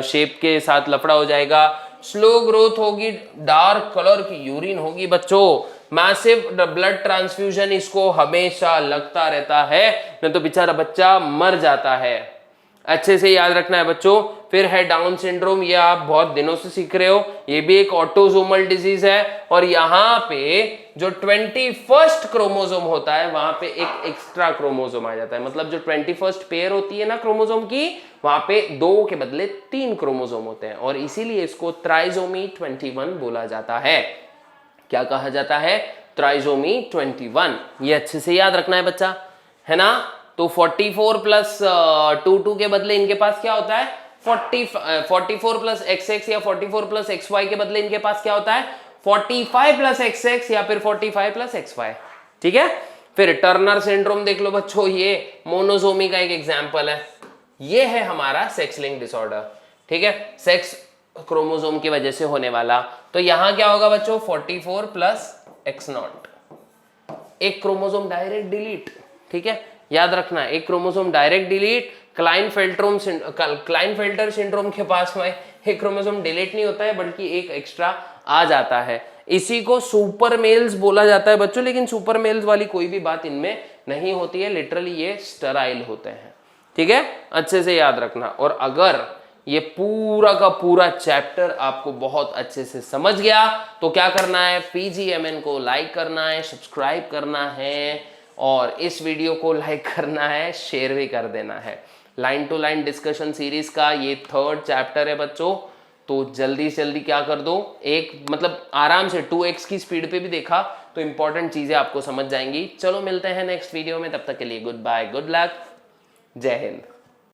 शेप के साथ लफड़ा हो जाएगा, स्लो ग्रोथ होगी, डार्क कलर की यूरिन होगी बच्चों, मैसिव ब्लड ट्रांसफ्यूजन इसको हमेशा लगता रहता है, नहीं तो बेचारा बच्चा मर जाता है। अच्छे से याद रखना है बच्चों। फिर है डाउन सिंड्रोम, ये आप बहुत दिनों से सीख रहे हो, ये भी एक ऑटोसोमल डिजीज है। और यहाँ पे जो 21st क्रोमोसोम होता है वहां पे एक एक्स्ट्रा क्रोमोसोम आ जाता है, मतलब जो 21st पेयर होती है ना क्रोमोसोम की, वहां पे 2 के बदले 3 क्रोमोसोम होते हैं, और इसीलिए इसको ट्राइसोमी 21 बोला जाता है। क्या कहा जाता है, ट्राइसोमी 21। ये अच्छे से याद रखना है बच्चा, है ना। तो 44 प्लस 22 के बदले इनके पास क्या होता है 44 प्लस XX, या 44 प्लस XY के बदले इनके पास क्या होता है 45 प्लस XX, या फिर 45 प्लस XY, ठीक है। फिर टर्नर सिंड्रोम देख लो बच्चों, ये मोनोसोमी का एक एग्जाम्पल है। ये है हमारा सेक्स लिंक डिसऑर्डर, ठीक है, सेक्स क्रोमोसोम की वजह से होने वाला। तो यहां क्या होगा बच्चों 44 प्लस X0, एक क्रोमोसोम डायरेक्ट डिलीट, ठीक है, याद रखना एक chromosome direct delete. Klinefelter syndrome के पास में एक क्रोमोसोम डिलीट नहीं होता है बल्कि एक एक्स्ट्रा आ जाता है, इसी को सुपर मेल्स बोला जाता है बच्चों। लेकिन सुपर मेल्स वाली कोई भी बात इनमें नहीं होती है, लिटरली ये स्टेराइल होते हैं, ठीक है, अच्छे से याद रखना। और अगर ये पूरा का पूरा चैप्टर आपको बहुत अच्छे से समझ गया तो क्या करना है, PGMN को लाइक करना है, सब्सक्राइब करना है, और इस वीडियो को लाइक करना है, शेयर भी कर देना है। Line to line discussion series का ये 3rd चैप्टर है बच्चों, तो जल्दी से जल्दी क्या कर दो, एक मतलब आराम से 2x की स्पीड पे भी देखा तो इंपॉर्टेंट चीजें आपको समझ जाएंगी। चलो मिलते हैं नेक्स्ट वीडियो में, तब तक के लिए गुड बाय, गुड लक, जय हिंद।